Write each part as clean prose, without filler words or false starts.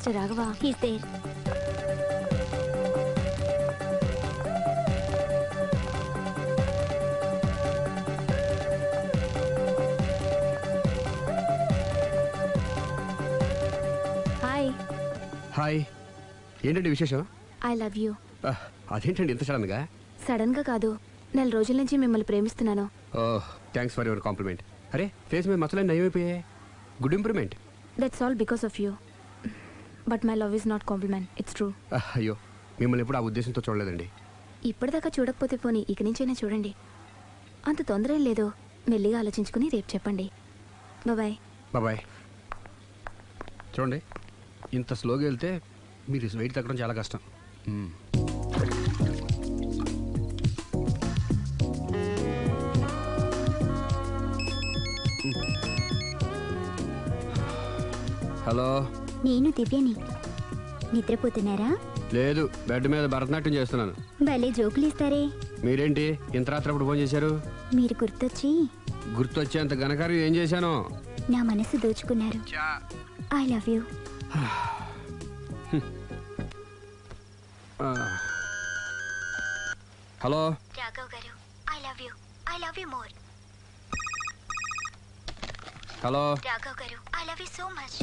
Mr. Raghava. He's there. Hi. Hi. ఏంటండి విశేషం? I love you. అదేంటండి ఇంత సడన్గా? సడన్ గా కాదు, నెల రోజుల నుంచి మిమ్మల్ని ప్రేమిస్తున్నాను. Oh, thanks for your compliment. అరే, ఫేస్ మీద మచ్చలన్నీ నయమైపోయాయి. Good improvement. That's all because of you. But my love is not compliment. It's true. అయ్యో, మిమ్మల్ని ఎప్పుడు ఆ ఉద్దేశంతో చూడలేదండి. ఇప్పటిదాకా చూడకపోతే పోనీ ఇక నుంచైనా చూడండి. అంత తొందర ఏం లేదు, మెల్లిగా ఆలోచించుకుని రేపు చెప్పండి. బాయ్. బాయ్. చూడండి, ఇంత స్లోగా వెళ్తే మీరు వెయిట్ తగ్గడం చాలా కష్టం. హలో, నేను దివ్యని. నిద్రపోతున్నారా? లేదు, బెడ్ మీద భరతనాట్యం చేస్తున్నాను. భలే జోకులు ఇస్తారే. మీరేంటి ఇంత రాత్రి అప్పుడు ఫోన్ చేశారు? మీరు గుర్తొచ్చేంత ఘనకార్యం ఏం చేశాను? నా మనసు దోచుకున్నారు. I love you. Hello Raghav garu, I love you more. Hello Raghav garu, I love you so much.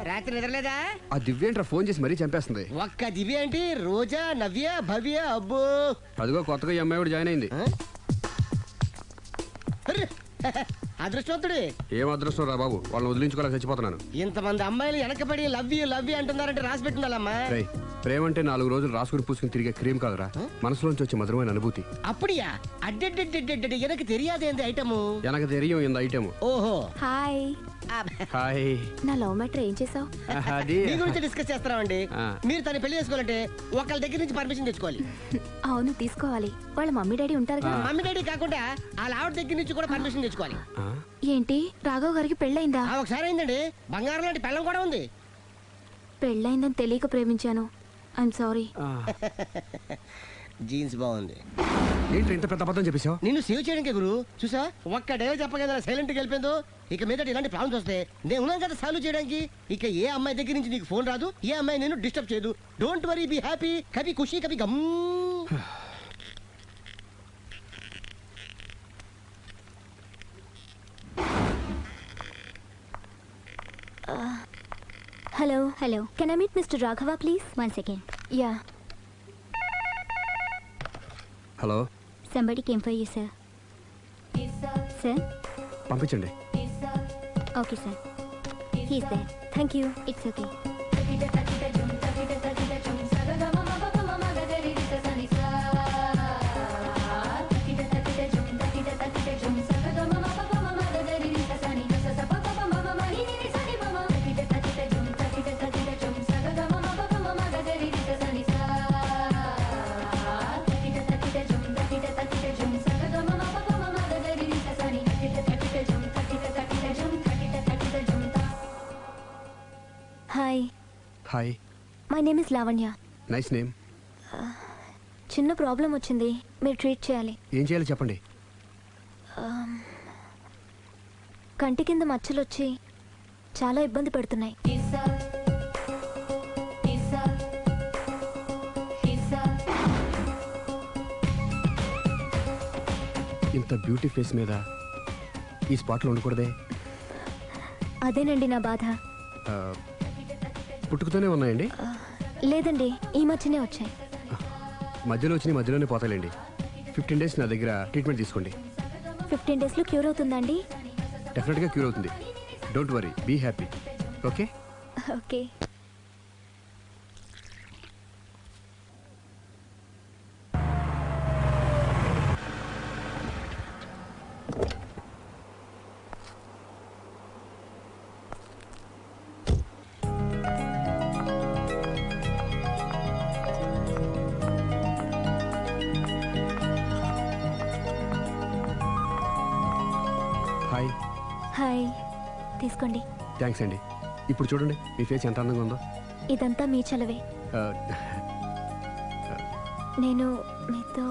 రాత్రి నిద్రలేదా? ఆ దివ్యేంట్రా ఫోన్ చేసి మరీ చంపేస్తుంది. ఒక్క దివ్య ఏంటి, రోజా, నవ్య, భవ్య, అబ్బో. అదిగో కొత్తగా ఈ అమ్మాయి కూడా జాయిన్ అయింది. అదృష్టవంతుడు. ఏం అదృష్టం రా బాబు, వాళ్ళని వదిలించుకోలేక చచ్చిపోతున్నాను. ఇంతమంది అమ్మాయిలు వెనకబడి లవ్ యూ అంటున్నారంటే రాసి పెట్టిందమ్మా. ప్రేమ అంటే 4 రోజులు రాసుకుని పూసుకుని తిరిగే క్రీమ్ కాదురా, మనసులోంచి వచ్చే మధురమైన అనుభూతి. అప్పుడియా? అడ్డెడ్డెడ్డెడ్డెడ్ ఎనకు తెలియదేంది ఐటము. ఎనకు తెలియం ఇంత ఐటమ్. ఓహో, హాయ్. హాయ్. నా లవ్ మ్యాటర్ ఏం చేసావు? అది మీ గురించి డిస్కస్ చేస్తున్నామండి. మీరు తన పెళ్లి చేసుకోవాలంటే ఒకళ్ళ దగ్గర నుంచి పర్మిషన్ తెచ్చుకోవాలి. అవును, తీసుకోవాలి. వాళ్ళ మమ్మీ డాడీ ఉంటారు కదా. మమ్మీ డాడీ కాకుండా వాళ్ళ ఆవిడ దగ్గర నుంచి కూడా పర్మిషన్ తెచ్చుకోవాలి. ఏంటి, రాఘవ్ గారికి పెళ్ళయిందా? ఒకసారి అయిందండి. బంగారం లాంటి పెళ్ళం కూడా ఉంది. పెళ్ళయిందని తెలియక ప్రేమించాను. I'm sorry. జీన్స్ బాగుంది. ఏంటి ఇంత పెద్ద అబద్ధం చెప్పేశావు? నిన్ను సేవ్ చేయడానికి గురు. చూసా, ఒక్క డే చెప్పగల సైలెంట్ గా వెళ్ళిపోయిందో. ఇక మీద ఇలాంటి ప్రాబ్లమ్స్ వస్తే నేను ఉన్నాను కదా సాల్వ్ చేయడానికి. ఇక ఏ అమ్మాయి దగ్గర నుంచి నీకు ఫోన్ రాదు, ఏ అమ్మాయి నేను డిస్టర్బ్ చేయదు. Don't worry, be happy. Kabhi Khushi Kabhi Gham. Hello. Can I meet Mr. Raghava, please? 1 second. Yeah. Hello. Somebody came for you, sir. Sir? పంపించండి. Okay, sir. He's there. Thank you. It's okay. Hi. My name is Lavanya. Nice name. చిన్న problem వచ్చింది, మీరు treat చేయాలి. ఏం చేయాలి చెప్పండి. కంటి కింద మచ్చలు వచ్చి చాలా ఇబ్బంది పెడుతున్నాయి. ఇంత బ్యూటీ ఫేస్ మీద ఈ స్పాట్లో ఉండకూడదే. అదేనండి నా బాధ. పుట్టుకతోనే ఉన్నాయండి? లేదండి, ఈ మధ్యనే వచ్చాయి. మధ్యలో వచ్చి మధ్యలోనే పోతాయిలేండి. 15 days నా దగ్గర ట్రీట్మెంట్ తీసుకోండి. 15 daysలో క్యూర్ అవుతుందండి? డెఫినెట్గా క్యూర్ అవుతుంది. Don't worry, be happy. Okay okay. Hi. Hi, తీసుకోండి. థ్యాంక్స్ అండి. ఇప్పుడు చూడండి మీ ఫేస్ ఎంత అందంగా ఉందో. ఇదంతా మీ చలవే. నేను మీతో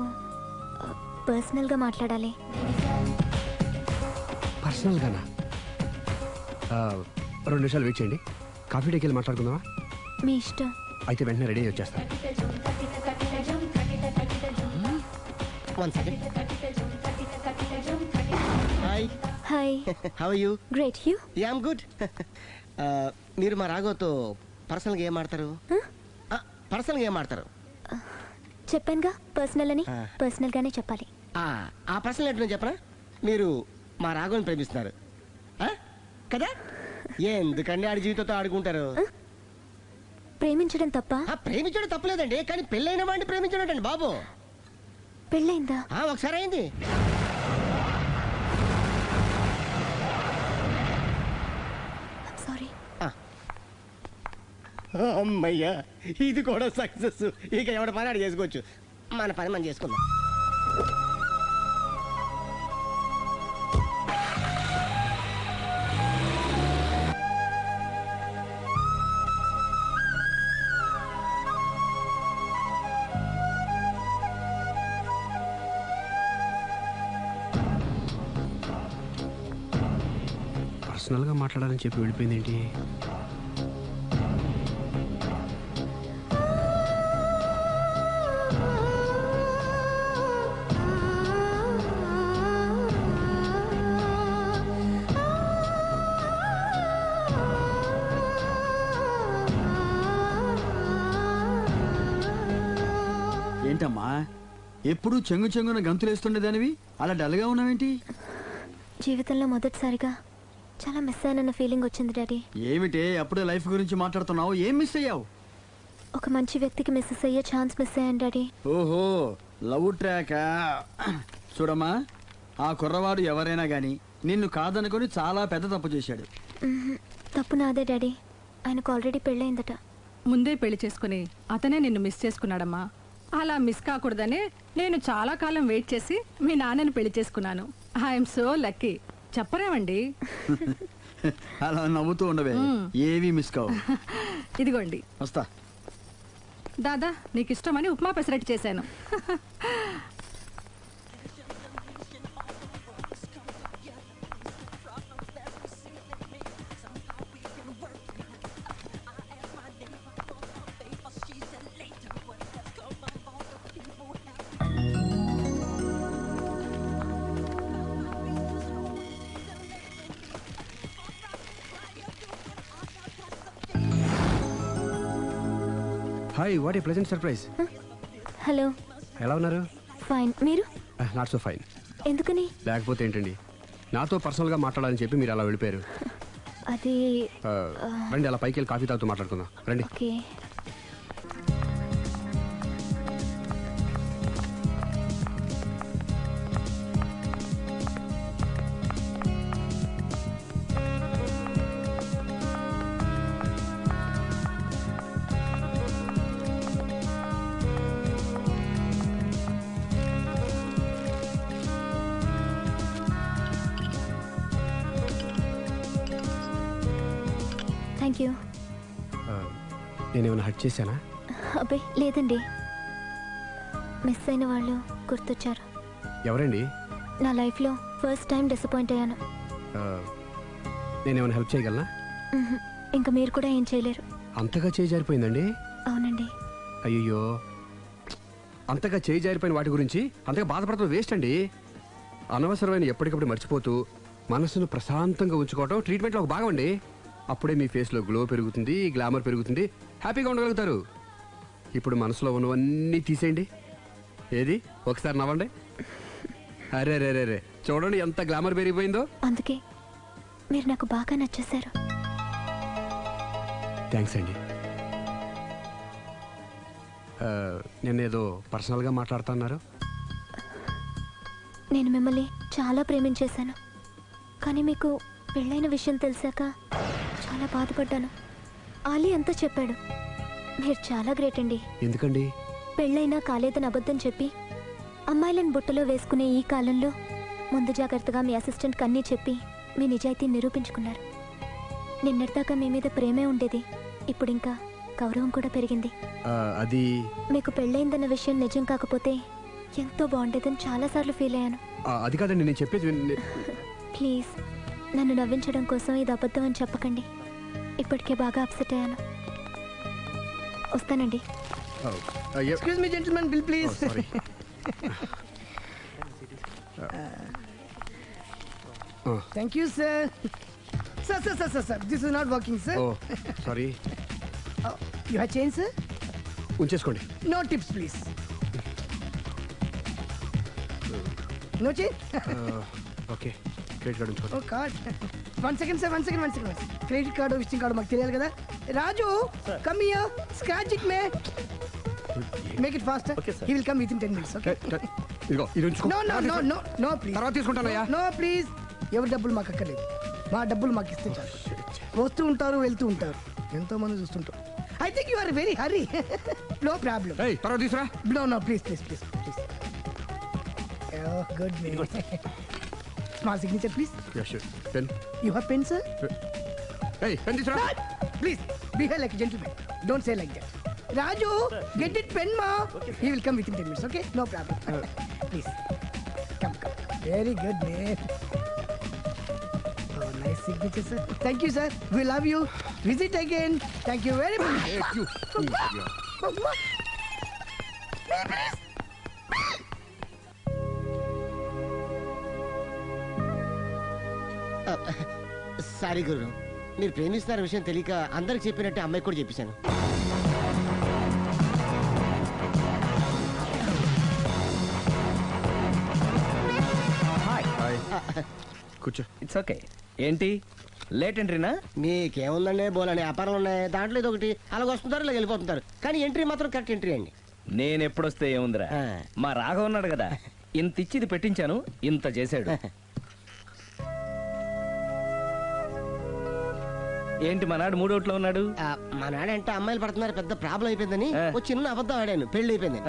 పర్సనల్గా మాట్లాడాలి. పర్సనల్గానా? 2 నిమిషాలు వెయిట్ చేయండి. కాఫీ డేకి వెళ్ళి మాట్లాడుకుందామా? మీ ఇష్టం. అయితే వెంటనే రెడీ అయ్యి వచ్చేస్తాను. 1 second. Hi. Hi. How are you? Great. You? Yeah, I'm good. మీరు మా రాఘవతో పర్సనల్గా ఏం ఆడతారు? పర్సనల్గా ఏం ఆడతారు? చెప్పానుగా పర్సనల్ అని. పర్సనల్గానే చెప్పాలి. ఆ పర్సనల్ ఏంటో చెప్పనా? మీరు మా రాఘవని ప్రేమిస్తున్నారు కదా? ఎందుకండి ఆడి జీవితంతో ఆడుకుంటారు? ప్రేమించడం తప్ప? ప్రేమించడం తప్పలేదండి, కానీ పెళ్ళైన వాడిని ప్రేమించడం అండి బాబు. పెళ్ళైందా? ఒకసారి అయింది. సారీ. అమ్మయ్యా, ఇది కూడా సక్సెస్. ఇక ఎవడ పని ఆడు చేసుకోవచ్చు, మన పని మనం చేసుకుందాం. పర్సనల్గా మాట్లాడాలని చెప్పి వెళ్ళిపోయింది ఏంటి? ఏంటమ్మా ఎప్పుడు చెంగు చెంగున గంతులేస్తుండేదానివి అలా డల్గా ఉన్నావేంటి? జీవితంలో మొదటిసారిగా చాలా మిస్ అయినన్న ఫీలింగ్ వచ్చింది డాడీ. ఏమిటే అప్పుడే లైఫ్ గురించి మాట్లాడుతున్నావు? ఏం మిస్ అయ్యావు? ఒక మంచి వ్యక్తికి మిస్ అయ్యే ఛాన్స్ మిస్ అయ్యాను డాడీ. ఓహో, లవ్ ట్రాక్. చూడమ్మా, ఆ కుర్రవాడు ఎవరైనా గాని నిన్ను కాదనుకొని చాలా పెద్ద తప్పు చేశాడు. తప్పు నాదే డాడీ. ఆయనకు ఆల్రెడీ పెళ్ళయిందట. ముందే పెళ్లి చేసుకుని అతనే నిన్ను మిస్ చేసుకున్నాడమ్మా. అలా మిస్ కాకూడదనే నేను చాలా కాలం వెయిట్ చేసి మీ నాన్నని పెళ్లి చేసుకున్నాను. I'm so lucky. చెప్పరేమండి? అలా నవ్వుతూ ఉండవే, ఏవి మిస్ కావు. ఇదిగోండి. వస్తా. దాదా, నీకు ఇష్టమని ఉప్మా పెసరట్టు చేశాను. Hi, what a pleasant surprise. Hello. ఎలా ఉన్నారు? ఫైన్. మీరు? Not so fine. ఎందుకని? లేకపోతే ఏంటండి, నాతో పర్సనల్గా మాట్లాడాలని చెప్పి మీరు అలా వెళ్ళిపోయారు. అది రండి, అలా పైకి వెళ్ళి కాఫీ తాగుతూ మాట్లాడుకుందాం. రండి. ఓకే. Thank you. నేనేమైనా హర్ట్ చేశానా? అబ్బే లేదండి, మిస్ అయిన వాళ్ళు గుర్తొచ్చారు. ఎవరండి? నా లైఫ్లో ఫస్ట్ టైం డిసప్పాయింట్ అయ్యాను. నేనేమైనా హెల్ప్ చేయగలనా? ఇంకా మీరు కూడా ఏం చేయలేరు. అంతగా చేయి జారిపోయిందండి? అవునండి. అయ్యో, అంతగా చేయి జారిపోయిన వాటి గురించి అంతగా బాధపడటం వేస్ట్ అండి. అనవసరమైన ఎప్పటికప్పుడు మర్చిపోతూ మనసును ప్రశాంతంగా ఉంచుకోవటం ట్రీట్మెంట్లో ఒక భాగం అండి. అప్పుడే మీ ఫేస్లో గ్లో పెరుగుతుంది, గ్లామర్ పెరుగుతుంది, హ్యాపీగా ఉండగలుగుతారు. ఇప్పుడు మనసులో ఉన్నవన్నీ తీసేయండి. ఏది ఒకసారి నవ్వండి. అరే రే రే రే చూడండి ఎంత గ్లామర్ పెరిగిపోయిందో. అందుకే మీరు నాకు బాగా నచ్చేశారు. థ్యాంక్స్ అండి. నేను ఏదో పర్సనల్గా మాట్లాడుతున్నారు. నేను మిమ్మల్ని చాలా ప్రేమించేశాను, కానీ మీకు పెళ్ళైన విషయం తెలిసాక చాలా బాధపడ్డాను. ఆలీ అంతా చెప్పాడు. మీరు చాలా గ్రేట్ అండి. ఎందుకండి? పెళ్ళైనా కాలేదని అబద్ధం చెప్పి అమ్మాయిలను బుట్టలో వేసుకునే ఈ కాలంలో ముందు జాగ్రత్తగా మీ అసిస్టెంట్కి అన్నీ చెప్పి మీ నిజాయితీ నిరూపించుకున్నారు. నిన్నటిదాకా మీ మీద ప్రేమే ఉండేది, ఇప్పుడు ఇంకా గౌరవం కూడా పెరిగింది. అది మీకు పెళ్ళైందన్న విషయం నిజం కాకపోతే ఎంతో బాగుండేదని చాలాసార్లు ఫీల్ అయ్యాను. అది కాదండి నేను చెప్పేది. ప్లీజ్ నన్ను నవ్వించడం కోసం ఇది అబద్ధం అని చెప్పకండి. ఇప్పటికే బాగా అప్సెట్ అయ్యాను. వస్తానండి. Excuse me gentlemen, bill please. Thank you sir. Sir this is not working sir. Sorry. You have change sir? ఉంచేసుకోండి. No tips please. No change? Okay credit card ఉంచుకోండి. Oh card. One second sir, one second. Credit card visiting card మాకు తెలియాలి కదా. Raju come here, scratch it may, make it fast. He will come with in 10 minutes. Okay ఇదిగో ఇది ఉంచుకో. No please. తర్వాత తీసుకుంటానయ్యా. No please. ఎవరి డబ్బులు మాకు అక్కర్లేదు, మా డబ్బులు మాకు ఇస్తే చాలు. వస్తూ ఉంటారు వెళ్తూ ఉంటారు, ఎంతో మంది చూస్తుంటారు. I think you are very hurry. No problem. తర్వాత తీసురా. No please. Oh, good name. Small signature, please. Yeah, sure. Pen. You have pen, sir? Hey, pen తీసురా. Please, behave like a gentleman. Don't say like that. Raju, get it pen, ma. He will come within 10 minutes, okay? No problem. Please. Come. Very good name. Oh, nice signature, sir. Thank you, sir. We love you. Visit again. Thank you very much. Thank you. Sorry గురు, మీరు ప్రేమిస్తున్న విషయం తెలియక అందరికి చెప్పినట్టే అమ్మాయి కూడా చెప్పేశాను. కూర్చో. It's okay. ఏంటి లేట్ ఎంట్రీనా? మీకేముందండి, బోలని వ్యాపారాలు ఉన్నాయి, దాంట్లో ఇది ఒకటి అలాగ వస్తుంటారు ఇలా వెళ్ళిపోతుంటారు, కానీ ఎంట్రీ మాత్రం కరెక్ట్ ఎంట్రీ అండి. నేను ఎప్పుడొస్తే ఏముందిరా, మా రాఘవ ఉన్నాడు కదా, ఇంత ఇచ్చి ఇది పెట్టించాను, ఇంత చేశాడు. ఏంటి మా నాడు మూడోట్లో ఉన్నాడు? మా నాడంటే అమ్మాయిలు పడుతున్నారు పెద్ద ప్రాబ్లం అయిపోయిందని ఒక చిన్న అబద్ధం ఆడాను, పెళ్లి అయిపోయింది.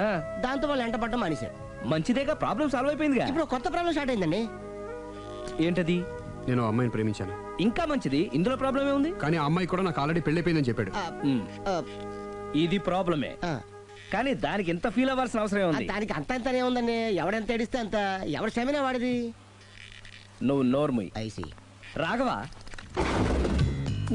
దాంతో వాళ్ళు ఎంట పడ్డం మానేశారు. మంచిదేగా, ప్రాబ్లం సాల్వ్ అయిపోయిందిగా. ఇప్పుడు కొత్త ప్రాబ్లం స్టార్ట్ అయిందండి. ఏంటది? నేను అమ్మాయిని ప్రేమించాను. ఇంకా మంచిది, ఇందులో ప్రాబ్లం ఏముంది? కానీ ఆ అమ్మాయి కూడా నాకు ఆల్రెడీ పెళ్లి అయిపోయిందని చెప్పాడు. ఇది ప్రాబ్లమే, కానీ దానికి ఎంత ఫీల్ అవ్వాల్సిన అవసరం ఉంది? దానికి అంత అంతనే ఉందండి, ఎవడెంత ఏడిస్తే అంత, ఎవరి క్షమేనా వాడిది. నువ్వు నోర్ముయ్. ఐసి రాఘవ,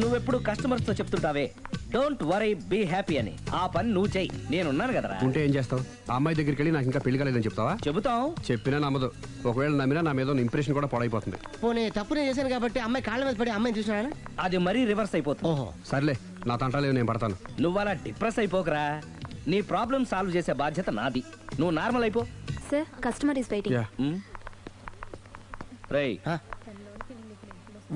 నువ్వెప్పుడు కస్టమర్స్ తో చెప్తుంటావే డోంట్ వరీ బీ హ్యాపీ అని, ఆ పని నువ్వు చెయ్యి, నేనున్నాను కదరా. ఉంటే ఏం చేస్తావు? ఆ అమ్మాయి దగ్గరికి వెళ్ళి నాకు ఇంకా పెళ్లి కాలేదని చెప్తావా? చెబుతాం. చెప్పినా నమ్మదు. ఒకవేళ నమ్మినా నా మీద ఇంప్రెషన్ కూడా పాడైపోతుంది. పోనీ తప్పునే చేశాను కాబట్టి అమ్మాయి కాళ్ళ మీద పడి అమ్మాయిని చూసినా అది మరీ రివర్స్ అయిపోతుంది. ఓహో సర్లే, నా తంటాలేవు, నేను పడతాను. నువ్వు అలా డిప్రెస్ అయిపోకరా, నీ ప్రాబ్లం సాల్వ్ చేసే బాధ్యత నాది, నువ్వు నార్మల్ అయిపో. Sir customer is waiting. రేయ్,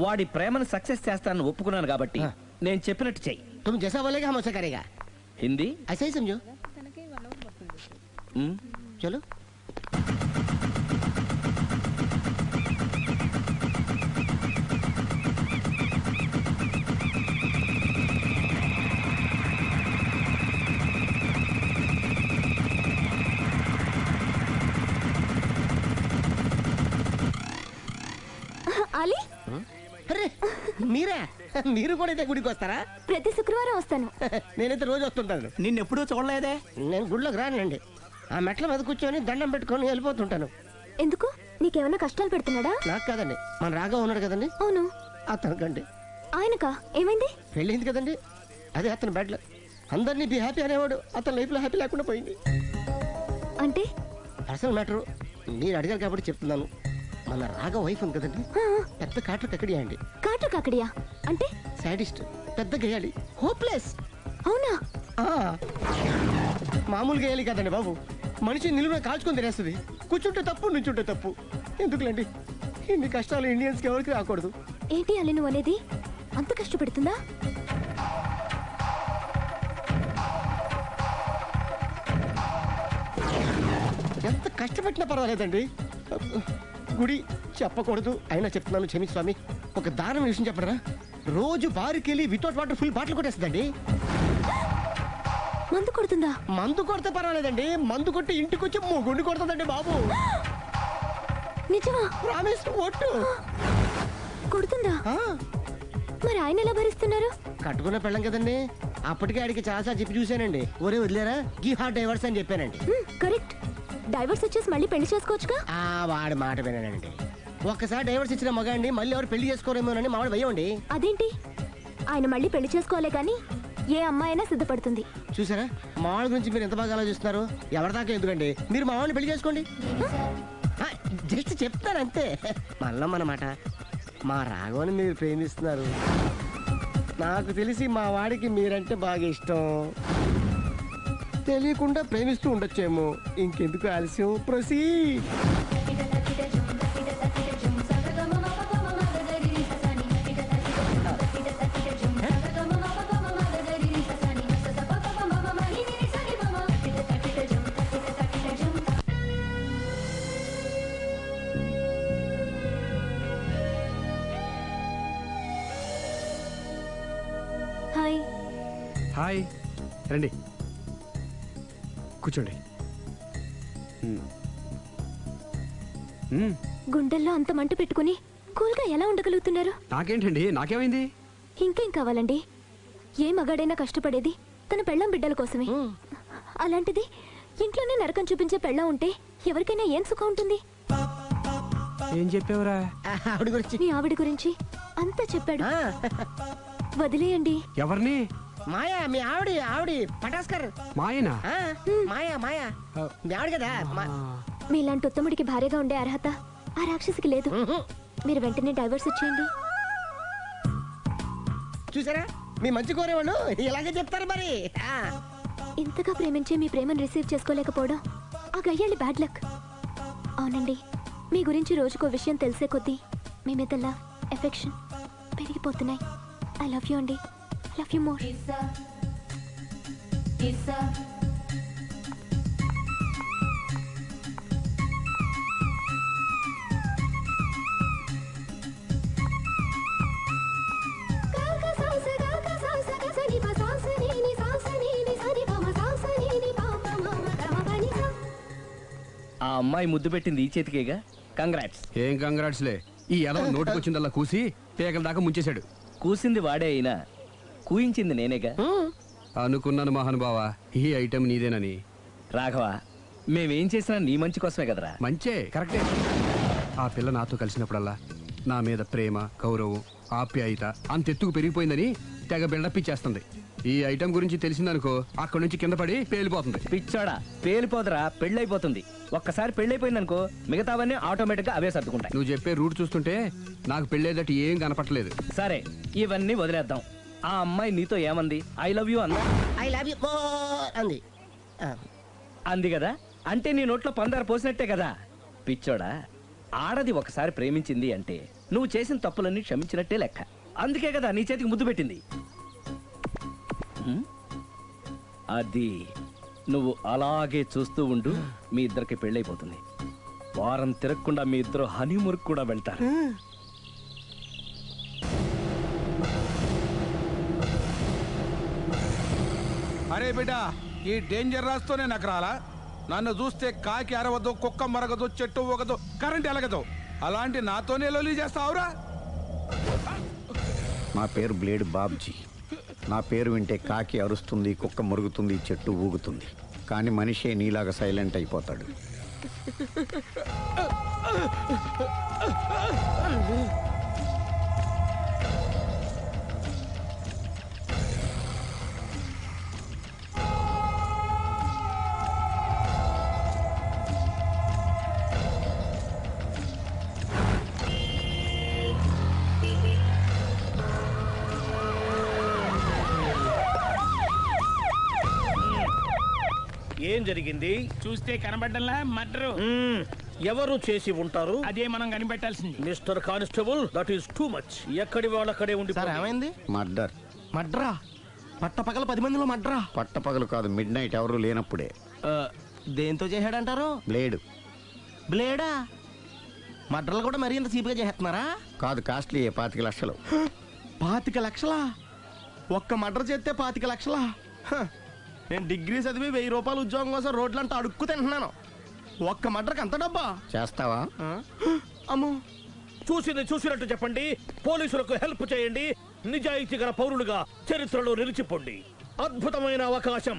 వాడి ప్రేమను సక్సెస్ చేస్తానని ఒప్పుకున్నాను కాబట్టి నేను చెప్పినట్టు చెయ్యి. तुम जैसा बोलेगा हम वैसा करेगा. హిందీ ऐसा ही समझो. चलो. ఆలీ, అరే మీరా, మీరు కూడా అయితే గుడికి వస్తారా? ప్రతి శుక్రవారం వస్తాను. నేనైతే రోజు వస్తుంటాను. నిన్నెప్పుడూ చూడలేదే. నేను గుడిలోకి రానండి, ఆ మెట్ల మీద కూర్చొని దండం పెట్టుకొని వెళ్ళిపోతుంటాను. ఎందుకు? నీకేమైనా కష్టాలు పెడుతున్నాడా? నాకు కాదండి, మన రాఘవ ఉన్నాడు కదండి, అవును. అతనికండి. ఆయనకా? ఏమైంది? పెళ్ళైంది కదండి, అదే అతని బెడ్లో అందరినీ బి హ్యాపీ అనేవాడు, అతని లైఫ్లో హ్యాపీ లేకుండా పోయింది. అంటే పర్సనల్ మ్యాటరు, మీరు అడిగారు కాబట్టి చెప్తున్నాను. మన రాఘవ వైఫ్ ఉంది కదండి, పెద్ద కాటర్ కక్కడియా అండి. కాటు కాకడియా అంటే? సాడిస్ట్, పెద్ద గేయాలి, హోప్లెస్. అవునా? మామూలుగా వేయాలి కదండి బాబు. మనిషి నిలువున కాల్చుకొని తినేస్తుంది. కూర్చుంటే తప్పు, నుంచుంటే తప్పు. ఎందుకులేండి ఇన్ని కష్టాలు ఇండియన్స్కి ఎవరికి రాకూడదు. ఏంటి అల్లి నువ్వు అనేది? అంత కష్టపడుతుందా? ఎంత కష్టపెట్టినా పర్వాలేదండి. గుడి చెప్పకూడదు అయినా చెప్తున్నాను, క్షమించు స్వామి. ఒక దారుణ విషయం చెప్పరా, రోజు బారుకి వెళ్ళి వితౌట్ వాటర్ ఫుల్ బాటిల్ కొట్టేస్తుందండి. మందు కొడుతుందా? మందు కొడితే పర్వాలేదండి, మందు కొట్టి ఇంటికి వచ్చి గుండు కొడుతుందండి బాబు. నిజమా? ప్రామిస్ ఒట్టు. కొడుతుందా? ఆ, మరి ఆయన ఎలా భరిస్తున్నారు? కట్టుకున్న పెళ్ళం కదండి. అప్పటికే ఆడికి చాలాసార్లు చెప్పి చూశానండి. ఒరే వదిలేరా గీ హార్ట్ డైవర్స్ అని చెప్పానండి. కరెక్ట్. డైవర్స్ వచ్చేసి మళ్ళీ పెళ్లి చేసుకోవచ్చుగా. ఆ వాడి మాట వినానండి. ఒక్కసారి డైవర్స్ ఇచ్చిన మగాండి మళ్ళీ ఎవరు పెళ్లి చేసుకోరేమోనని మావాడు భయండి. అదేంటి? ఆయన మళ్ళీ పెళ్లి చేసుకోలే కానీ ఏ అమ్మాయి అయినా సిద్ధపడుతుంది. చూసారా మావాళ్ళ గురించి మీరు ఎంత బాగా ఆలోచిస్తున్నారు. ఎవరిదాకా ఎందుకండి, మీరు మా వాళ్ళని పెళ్లి చేసుకోండి. జస్ట్ చెప్తాను అంతే. మళ్ళీ మన మాట, మా రాఘవని మీరు ప్రేమిస్తున్నారు. నాకు తెలిసి మా వాడికి మీరంటే బాగా ఇష్టం. తెలియకుండా ప్రేమిస్తూ ఉండొచ్చేమో. ఇంకెందుకు ఆలస్యం, ప్రొసీడ్. హాయ్. హాయ్, రండి కూర్చోండి. గుండెల్లో అంత మంట పెట్టుకుని కూల్గా ఎలా ఉండగలుగుతున్నారు? నాకేంటండి, నాకేమైంది? ఇంకేం కావాలండి? ఏ మగాడైనా కష్టపడేది తన పెళ్ళాం బిడ్డల కోసమే. అలాంటిది ఇంట్లోనే నరకం చూపించే పెళ్ళాం ఉంటే ఎవరికైనా ఏం సుఖం ఉంటుంది? ఏం చెప్పావురా? ఆవిడ గురించి మీ ఆవిడ గురించి అంతా చెప్పాడు. వదిలేయండి. ఎవరిని? మాయా, మీ ఆవిడ పటాస్కర్. మాయనా? మాయా మీ ఆవిడ కదా. మీలాంటి ఉత్తముడికి భార్యగా ఉండే అర్హత ఆ రాక్షసికి లేదు. మీరు వెంటనే డైవర్స్ ఇచ్చేయండి. చూసారా మీ మంచి కోరేవాళ్ళు ఇలాగే చెప్తారు మరి. ఇంతగా ప్రేమించే మీ ప్రేమను రిసీవ్ చేసుకోలేకపోవడం ఆ గయ్యాళ్ళి బ్యాడ్ లక్. అవునండి, మీ గురించి రోజుకో విషయం తెలిసే కొద్దీ మీ మీద లవ్, ఎఫెక్షన్ పెరిగిపోతున్నాయి. ఐ లవ్ యూ అండి. I love you more. ఆ అమ్మాయి ముద్దు పెట్టింది ఈ చేతికేగా. కంగ్రాట్స్. ఏం కంగ్రాట్స్లే, ఈ ఎదవ నోటికొచ్చిందల్లా కూసి పేకల దాకా ముంచేశాడు. కూసింది వాడే అయినా కూయించింది నేనేగా. అనుకున్నాను మహానుభావా, ఈ ఐటెం నీదేనని. రాఘవ, మేమేం చేసినా నీ మంచి కోసమే కదరా. మంచే, కరెక్టే. ఆ పిల్ల నాతో కలిసినప్పుడల్లా నా మీద ప్రేమ, గౌరవం, ఆప్యాయత అంతెత్తుకు పెరిగిపోయిందని తెగ బిల్డప్ ఇచ్చేస్తుంది. ఈ ఐటెం గురించి తెలిసిందనుకో అక్కడి నుంచి కింద పడి పేలిపోతుంది. పిచ్చోడా, పేలిపోదరా, పెళ్ళైపోతుంది. ఒక్కసారి పెళ్ళైపోయిందనుకో మిగతావన్నీ ఆటోమేటిక్ గా అవే సర్దుకుంటాయి. నువ్వు చెప్పే రూట్ చూస్తుంటే నాకు పెళ్ళేదట్టు ఏం కనపట్లేదు. సరే, ఇవన్నీ వదిలేద్దాం. ఆ అమ్మాయి నీతో ఏమంది? ఐ లవ్ యూ అందా? ఐ లవ్ యూ అంది. అంది కదా, అంటే నీ నోట్లో పందారు పోసినట్టే కదా. పిచ్చోడా, ఆడది ఒకసారి ప్రేమించింది అంటే నువ్వు చేసిన తప్పులన్నీ క్షమించినట్టే లెక్క. అందుకే కదా నీ చేతికి ముద్దు పెట్టింది. అది నువ్వు అలాగే చూస్తూ ఉండు, మీ ఇద్దరికి పెళ్ళైపోతుంది. వారం తిరగకుండా మీ ఇద్దరు హనీమూర్కి కూడా వెళ్తారు. అరే బిడ్డ, ఈ డేంజర్ రాస్తూనే నాకు రాలా. నన్ను చూస్తే కాకి అరవదు, కుక్క మరగదు, చెట్టు ఊగదు, కరెంట్ ఎలగదు. అలాంటి నాతోనే లొలి చేస్తావురా? నా పేరు బ్లేడ్ బాబ్జీ. నా పేరు వింటే కాకి అరుస్తుంది, కుక్క మురుగుతుంది, చెట్టు ఊగుతుంది. కానీ మనిషే నీలాగా సైలెంట్ అయిపోతాడు. ఏం జరిగింది? చూస్తే కనబడ్డంలా మర్డరు. ఎవరు చేసి ఉంటారు? అదే మనం కనిపెట్టాల్సింది. Mister constable, that is too much. ఎక్కడి వాళ్ళక్కడే ఉండి సార్ ఏమైంది? మర్డర్. మడ్రా పట్ట పగల 10 మందిలో మడ్రా. పట్టపగలు కాదు, మిడ్ నైట్ ఎవరు లేనప్పుడే. దేంతో చేశాడంటారు? బ్లేడ్. బ్లేడా? మడ్రలు కూడా మరీ ఇంత చీప్గా చేస్తున్నారా? కాదు, కాస్ట్లీ 25 లక్షలు. 25 లక్షలా? ఒక్క మడ్ర చేస్తే 25 లక్షలా? నేను డిగ్రీ చదివి 1000 రూపాయలు ఉద్యోగం కోసం రోడ్లంతా అడుక్కు తింటున్నాను. ఒక్క మడ్రకి అంత డబ్బా? చేస్తావా? అమ్మో, చూసింది చూసినట్టు చెప్పండి. పోలీసులకు హెల్ప్ చేయండి. నిజాయితీ గల పౌరులుగా చరిత్రలో నిలిచిపోండి. అద్భుతమైన అవకాశం.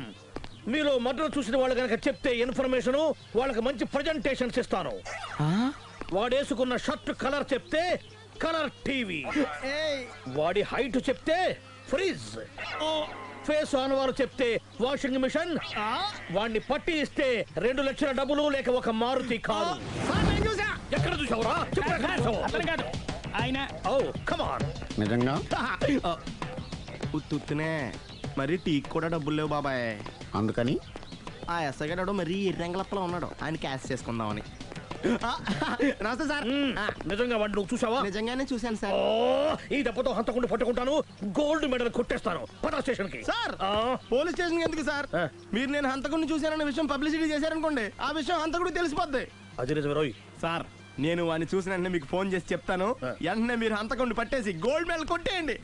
మీలో మర్డర్ చూసిన వాళ్ళు కనుక చెప్తే ఇన్ఫర్మేషన్, వాళ్ళకి మంచి ప్రజెంటేషన్స్ ఇస్తాను. వాడేసుకున్న షర్ట్ కలర్ చెప్తే కలర్ టీవీ, వాడి హైట్ చెప్తే ఫ్రిజ్, ఫేస్ ఆన్ వారు చెప్తే వాషింగ్ మిషన్, వాడిని పట్టి ఇస్తే 2 లక్షల డబ్బులు లేక ఒక మారుతి కారు. ఎక్కడ చూసావురా? అతను కాదు ఆయన. Oh come on. నిజంగా? ఉత్తునే మరి టీకి కూడా డబ్బులు లేవు బాబాయ్. అందుకని ఆ ఎస్ఐ గారు మరీ ఎర్రంగలప్పలో ఉన్నాడు, ఆయన క్యాష్ చేసుకుందామని. నమస్తే సార్. నిజంగా వాడిని నువ్వు చూసావా? నిజంగానే చూశాను సార్. ఈ దెబ్బతో హంతకుండా పట్టుకుంటాను, గోల్డ్ మెడల్ కొట్టేస్తాను. పద స్టేషన్ కి. సార్, పోలీస్ స్టేషన్ ఎందుకు సార్? మీరు నేను హంతకుడిని చూశానన్న విషయం పబ్లిసిటీ చేశారనుకోండి, ఆ విషయం హంతకుడికి తెలిసిపోద్ది. అది నిజమే రోయ్. సార్, నేను వాడిని చూసిన వెంటనే మీకు ఫోన్ చేసి చెప్తాను. వెంటనే మీరు హంతకుడిని పట్టేసి గోల్డ్ మెడల్ కొట్టేయండి.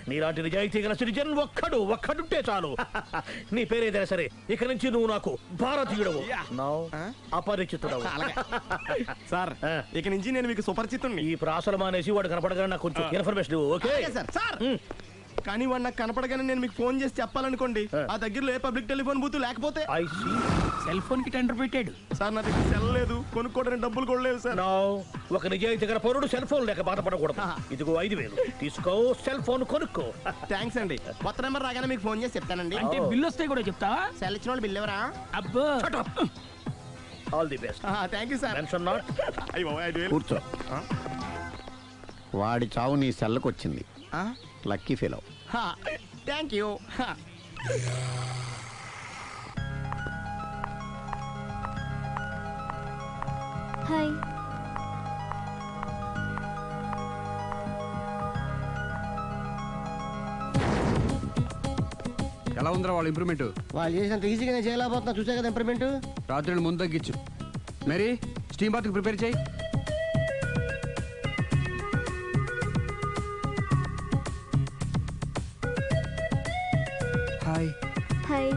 నీలాంటి నిజాయితీ గల సిటిజన్ ఒక్కడుంటే చాలు. నీ పేరేదైనా సరే, ఇక నుంచి నువ్వు నాకు భారతీయుడవు, అపరిచితుడవు. సార్, ఇక నుంచి నేను మీకు సుపరిచితుడిని. ఈ ప్రాసలు మానేసి వాడు కనపడగానే నాకు కొంచెం ఇన్ఫర్మేషన్. Okay sir. కానీ వాడు నాకు కనపడగానే నేను మీకు ఫోన్ చేసి చెప్పాలనుకోండి, ఆ దగ్గరలో ఏ పబ్లిక్ టెలిఫోన్ బూత్ లేకపోతే. సెల్ ఫోన్ కి టెండర్ పెట్టాడు. సార్, నా దగ్గర సెల్ లేదు, కొనుక్కోవడానికి డబ్బులు కూడా లేవు సార్. ఒక నిజాయితీ గల పౌరుడు సెల్ ఫోన్ లేక బాధపడకూడదు. ఇదిగో 5000 తీసుకో, సెల్ ఫోన్ కొనుక్కో. థ్యాంక్స్ అండి. కొత్త నెంబర్ రాగానే మీకు ఫోన్ చేసి చెప్తానండి. అంటే బిల్ వస్తే కూడా చెప్తావా? సెల్ ఇచ్చిన వాళ్ళు బిల్ ఎవరా? అబ్బో, all the best. Thank you sir. Mention not. కూర్చో. వాడి చావు నీ సెల్లకు వచ్చింది. Lucky fellow. Thank you. Hi. ఎలా ఉందిరా వాళ్ళ ఇంప్రూవ్మెంట్? వాళ్ళు చేసినంత ఈజీగానే చేయలేకపోతున్నా, చూసే కదా ఇంప్రూవ్మెంట్. రాత్రి ముందు తగ్గించు. మరి స్టీమ్ బాత్ ప్రిపేర్ చేయి. హాయ్. హాయ్.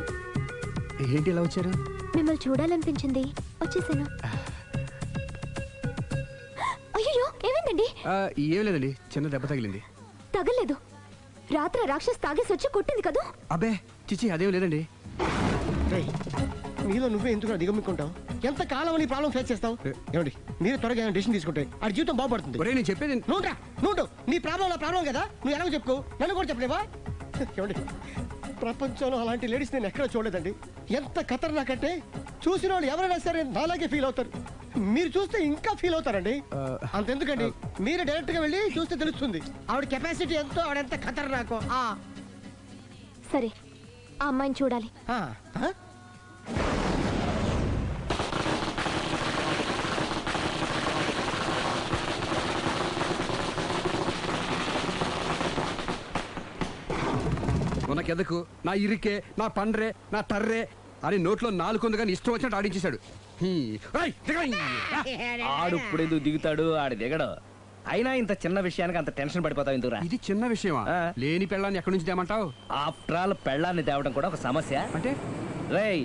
ఏంటి ఇలా వచ్చారు? మిమ్మల్ని చూడాలనిపించింది, వచ్చేసాను. అయ్యో, ఏమైందండి? ఏం లేదండి, చిన్న దెబ్బ తగిలింది. తగలేదు. రాత్రి రాక్షస్ తాగేసి వచ్చి కొట్టింది కదా? అబ్బే చిచి, అదేం లేదండి. నీలో నువ్వే ఎందుకు దిగమ్ముకుంటావు? ఎంత కాలం నీ ప్రాబ్లం ఫేస్ చేస్తావు? ఏమండి, మీరు త్వరగా డెసిషన్ తీసుకుంటే ఆ జీవితం బాగుపడుతుంది. నేను చెప్పేది నువ్వు నీ ప్రాబ్లం నా ప్రాబ్లం కదా, నువ్వు ఎలాగో చెప్పుకో, నన్ను కూడా చెప్పలేవా? ఏమండి, ప్రపంచంలో అలాంటి లేడీస్ నేను ఎక్కడ చూడలేదండి. ఎంత ఖతర్నాకంటే చూసిన వాళ్ళు ఎవరైనా సరే నాలాగే ఫీల్ అవుతారు. మీరు చూస్తే ఇంకా ఫీల్ అవుతారండి. అంతెందుకండి, మీరు డైరెక్ట్ గా వెళ్ళి చూస్తే తెలుస్తుంది ఆవిడ కెపాసిటీ ఎంతో, ఆవిడ ఎంత ఖతర్నాకో. సరే, ఆ అమ్మాయిని చూడాలి. మనకెదకు నా ఇరికే, నా పండ్రే, నా టర్రే అని నోట్లో 4 ఉంది కానీ ఇష్టం వచ్చినట్టు ఆడించేశాడు. ఆడు ఇప్పుడు ఎందుకు దిగుతాడు? ఆడు దిగడు. అయినా ఇంత చిన్న విషయానికి అంత టెన్షన్ పడిపోతావు ఎందుకురా? ఇది చిన్న విషయమా? లేని పెళ్ళాన్ని ఎక్కడి నుంచి తేమంటావు? ఆఫ్టర్ ఆల్ పెళ్ళాన్ని తేవడం కూడా ఒక సమస్య అంటే? రేయ్,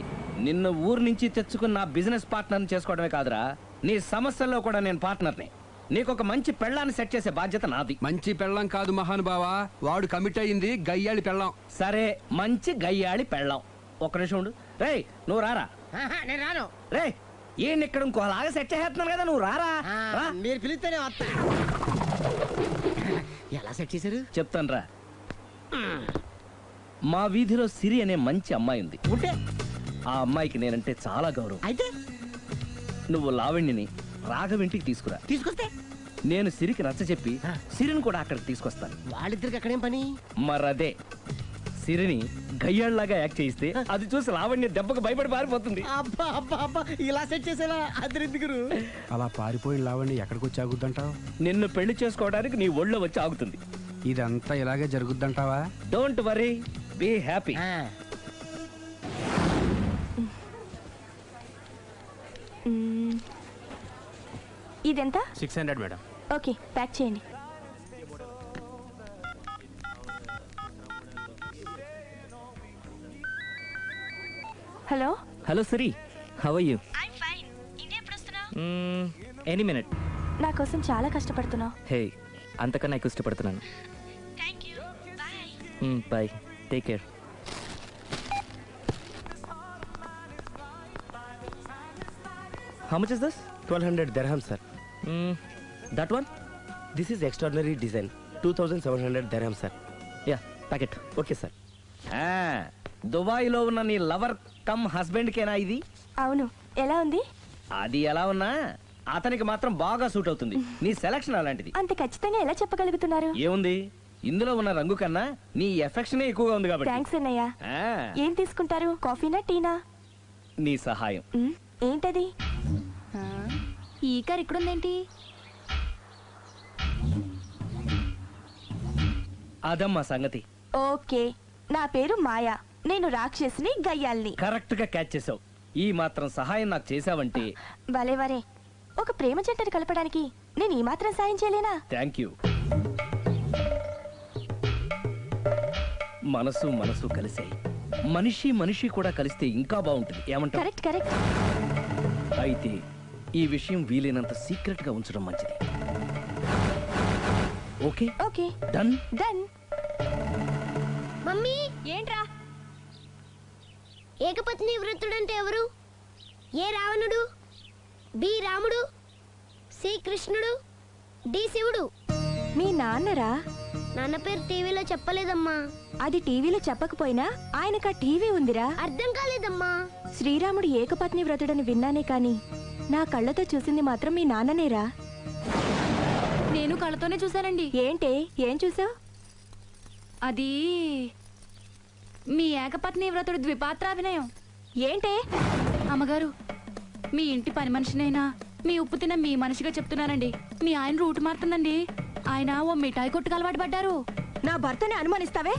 నిన్ను ఊరు నుంచి తెచ్చుకున్న నా బిజినెస్ పార్ట్నర్ని చేసుకోవడమే కాదురా, నీ సమస్యల్లో కూడా నేను పార్ట్నర్ని. నీకు ఒక మంచి పెళ్ళాన్ని సెట్ చేసే బాధ్యత నాది. మంచి పెళ్ళం కాదు మహానుభావా, వాడు కమిట్ అయ్యింది గయ్యాళి పెళ్ళం. సరే, మంచి గయ్యాళి పెళ్ళాం. ఒక్క నిమిషం ఉండు. రేయ్, నువ్వు రారా. నేను రాను. రే, ఈయన ఇక్కడ ఇంకోలాగా సెట్ చేస్తున్నాను కదా, నువ్వు రారా. మీరు పిలిస్తేనే వస్తా. ఎలా సెట్ చేశారు చెప్తాను రా. మా వీధిలో సిరి అనే మంచి అమ్మాయి ఉంది. ఉంటే ఆ అమ్మాయికి నేనంటే చాలా గౌరవం. అయితే నువ్వు లావణ్యని రాఘవింటికి తీసుకొస్తే నేను సిరికి నచ్చ చెప్పి సిరిని కూడా అక్కడికి తీసుకొస్తాను. వాళ్ళిద్దరికి అక్కడేం పని? మరదే, సిరిని గయ్యాళ్ళలాగా యాక్ట్ చేయిస్తే అది చూసి లావణ్య దెబ్బకు భయపడి పారిపోతుంది. అబ్బా అబ్బా అబ్బా ఇలా సెట్ చేసేలా అద్దరెందుకు? అలా పారిపోయిన లావణ్య ఎక్కడికి వచ్చి ఆగుద్దంటావు? నిన్ను పెళ్లి చేసుకోవడానికి నీ ఒళ్ళో వచ్చి ఆగుతుంది. ఇదంతా ఇలాగే జరుగుద్దంటావా? Don't worry, be happy. ఇదెంత? 600 మేడం. ఓకే, ప్యాక్ చేయండి. Hello hello Siri, how are you? I'm fine. India ఎప్పుడు వస్తున్నావు? Any minute. నా కోసం చాలా కష్టపడుతున్నావు. హే, అంతకన్నా ఎక్కువ ఇష్టపడుతున్నాను. Thank you. Bye. Bye, take care. How much is this? 1200 dirham, sir. That one? This is extraordinary design. 2700 dirham, sir. Yeah, pack it. Okay, sir. దుబాయ్లో ఉన్న నీ లవర్ కమ్ హస్బెండ్ కేనా ఇది? అవును. ఎలా ఉంది? అది ఎలా ఉన్నా అతనికి మాత్రం బాగా సూట్ అవుతుంది. నీ సెలక్షన్ అలాంటిది. అంత ఖచ్చితంగా ఎలా చెప్పగలుగుతున్నారు? ఏముంది, ఇందులో ఉన్న రంగు కన్నా నీ ఎఫెక్షనే ఎక్కువగా ఉంది కాబట్టి. థ్యాంక్స్ అన్నయ్య. ఆ, ఏం తీసుకుంటారు? కాఫీనా టీనా? నీ సహాయం. ఏంటది? ఈ కార్ ఇక్కడుందేంటి? అదమ్మా సంగతి. ఓకే, నా పేరు మాయా. నేను రాక్షసిని, గయ్యాల్ని. కరెక్ట్ గా క్యాచ్ చేసావు. ఈ మాత్రం సహాయం నాకు చేసావంటే. వలే వరే, ఒక ప్రేమ జంటని కలపడానికి నేను ఈ మాత్రం సాయం చేయలేనా? Thank you. మనసు మనసు కలిసాయి, మనిషి మనిషి కూడా కలిస్తే ఇంకా బాగుంటుంది. ఏమంటావు? Correct correct. అయితే ఈ విషయం వీలైనంత సీక్రెట్ గా ఉంచడం మంచిది. Okay okay, done done. Mummy, ఏంట్రా? ఏకపత్ని వృత్తుడంటే ఎవరు? ఏ రావణుడు, బి రాముడు, సి కృష్ణుడు, డి శివుడు. మీ నాన్నరా? నాన్న పేరు టీవీలో చెప్పలేదమ్మా. అది టీవీలో చెప్పకపోయినా ఆయనకు ఆ టీవీ ఉందిరా. అర్థం కాలేదమ్మా. శ్రీరాముడు ఏకపత్ని వ్రతుడని విన్నానే కాని నా కళ్ళతో చూసింది మాత్రం మీ నాన్ననేరా. నేను కళ్ళతోనే చూశానండి. ఏంటే, ఏం చూసావు? అది మీ ఏకపత్ని వ్రతుడు ద్విపాత్రాభినయం. ఏంటే? అమ్మగారు, మీ ఇంటి పని మనిషినైనా మీ ఉప్పు తిన్న మీ మనిషిగా చెప్తున్నానండి. మీ ఆయన రూటు మారుతుందండి. ఆయన ఓ మిఠాయి కొట్టుకు అలవాటు పడ్డారు. నా భర్తని అనుమానిస్తావే?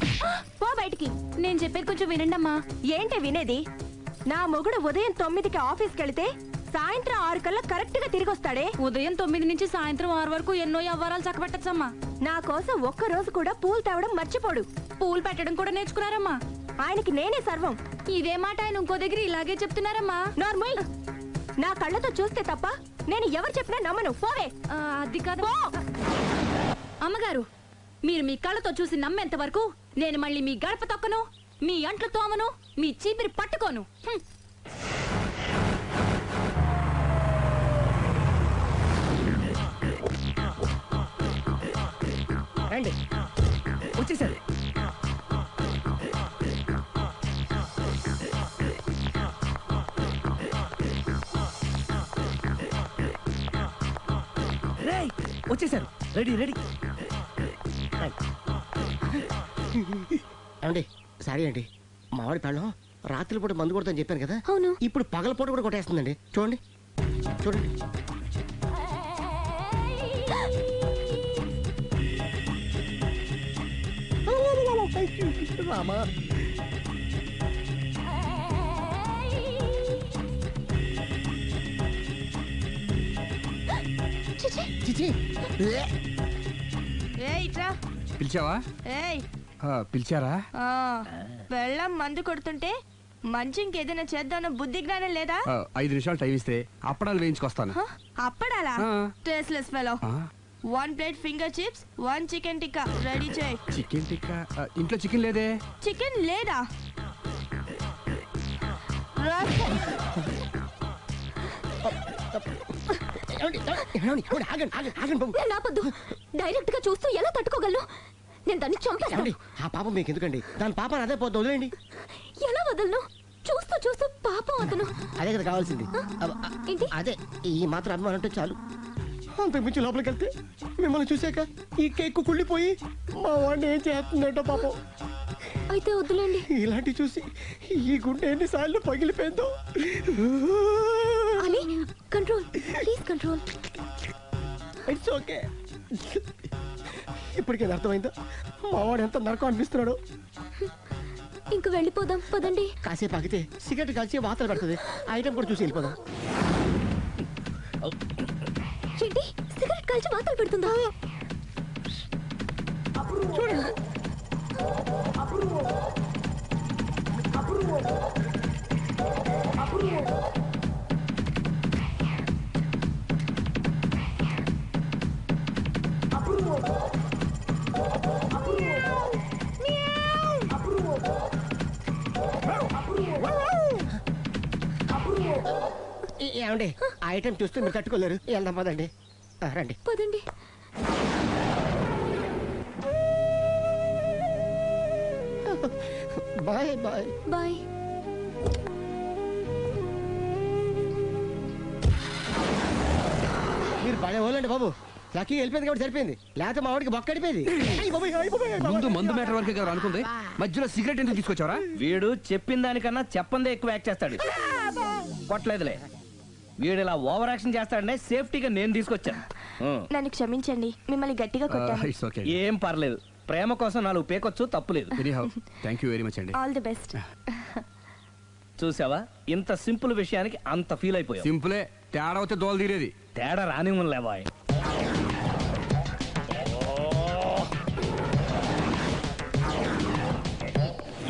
పో బయటికి. నేను చెప్పేది కొంచెం వినండి అమ్మా. ఏంటి వినేది? నా మొగుడు ఉదయం 9కి ఆఫీస్కి వెళితే సాయంత్రం 6 కల్లా కరెక్ట్ గా తిరిగి వస్తాడే. ఉదయం 9 నుంచి సాయంత్రం 6 వరకు ఎన్నో వ్యవహారాలు చక్కబెట్టచ్చమ్మా. నా కోసం ఒక్క రోజు కూడా పూలు తేవడం మర్చిపోడు. పూలు పెట్టడం కూడా నేర్చుకున్నారమ్మా. ఆయనకి నేనే సర్వం. ఇదే మాట ఆయన ఇంకో దగ్గర ఇలాగే చెప్తున్నారమ్మా. నార్మల్. నా కళ్ళతో చూస్తే తప్ప నేను ఎవరు చెప్పినా నమ్మను. పోవే. అది కాదు అమ్మగారు, మీరు మీ కళ్ళతో చూసి నమ్మేంత వరకు నేను మళ్ళీ మీ గడప తొక్కను, మీ అంట్లు తోమను, మీ చీపిరి పట్టుకోను. రండి, వచ్చేసారు. వచ్చేసారు. Ready ready. అండి సారీ అండి, మామిడి పళ్ళం రాత్రిపూట మందు కొడతాను చెప్పాను కదా. అవును. ఇప్పుడు పగలపూట కూడా కొట్టేస్తుందండి. చూడండి చూడండి. రామా, చిచి. పిలిచావా? పిలిచారా? వెళ్ళం మందు కొడుతుంటే మంచి ఇంకేదైనా చేద్దామన్న బుద్ధి జ్ఞానం లేదా? 5 నిమిషాలు టైం ఇస్తే అప్పడాలు వేయించుకొస్తాను. అప్పడాలా? Tasteless fellow. 1 plate finger chips, 1 chicken tikka ready చేయి. చికెన్ టిక్కా? ఇంట్లో చికెన్ లేదే. చికెన్ లేదా? నాపొద్దు. డైరెక్ట్ గా చూస్తూ ఎలా తట్టుకోగలను? నేను దాన్ని చంపేస్తాను. ఆ పాపం మీకు ఎందుకండి? దాని పాప అదే పోద్దు, వదిలేండి. ఎలా వదలను? చూస్తూ చూస్తూ పాపం అతను. అదే కదా కావాల్సింది. ఏంటి? అదే ఈ మాత్రం అభిమానం అంటే చాలు. అంతకుమించి లోపలికి వెళ్తే మిమ్మల్ని చూసాక ఈ కేక్ కుళ్ళిపోయి మా వాడిని ఏం చేస్తుందంటో పాపం. అయితే వద్దులేండి. ఇలాంటి చూసి ఈ గుండె ఎన్నిసార్లు పగిలిపోయిందో. Ali control, please control. It's okay. ఇప్పటికే అర్థమైందా మావాడు ఎంత నరకం అనిపిస్తున్నాడు. ఇంక వెళ్ళిపోదాం పదండి. కాసేపు ఆగితే సిగరెట్ కాల్చి వాతలు పడుతుంది. ఐటమ్ కూడా చూసి వెళ్ళిపోదాం. ఏంటి సిగరెట్ కాల్చి వాతలు పెడుతుందా? చూడండి. ఏమండి ఆ ఐటమ్ చూస్తే మీరు తట్టుకోలేరు. వెళ్దాం పదండి. రండి పదండి. Bye bye bye. మీరు పడే వాళ్ళండి బాబు. లక్కీ వెళ్ళిపోయింది కాబట్టి సరిపోయింది, లేకపోతే మా వాడికి బొక్క అడిపోయింది. ముందు మందు మ్యాటర్ వరకే కదా అనుకుంది, మధ్యలో సిగరెట్ ఎందుకు తీసుకొచ్చావరా? వీడు చెప్పిన దానికన్నా చెప్పందే ఎక్కువ యాక్ట్ చేస్తాడు. కొట్టలేదులే, వీడు ఇలా ఓవర్ యాక్షన్ చేస్తాడంటే సేఫ్టీగా నేను తీసుకొచ్చాను. నన్ను క్షమించండి, మిమ్మల్ని గట్టిగా కొట్టాను. It's okay. ఏం పర్లేదు, ప్రేమ కోసం 4 పేకొచ్చు, తప్పులేదు. థ్యాంక్ యూ వెరీ మచ్ అండి. All the best. చూసావా, ఇంత సింపుల్ విషయానికి అంత ఫీల్ అయిపోయావు. సింపులే, తేడా అవుతే దోలు తీరేది. తేడా రాని లేవాయ్.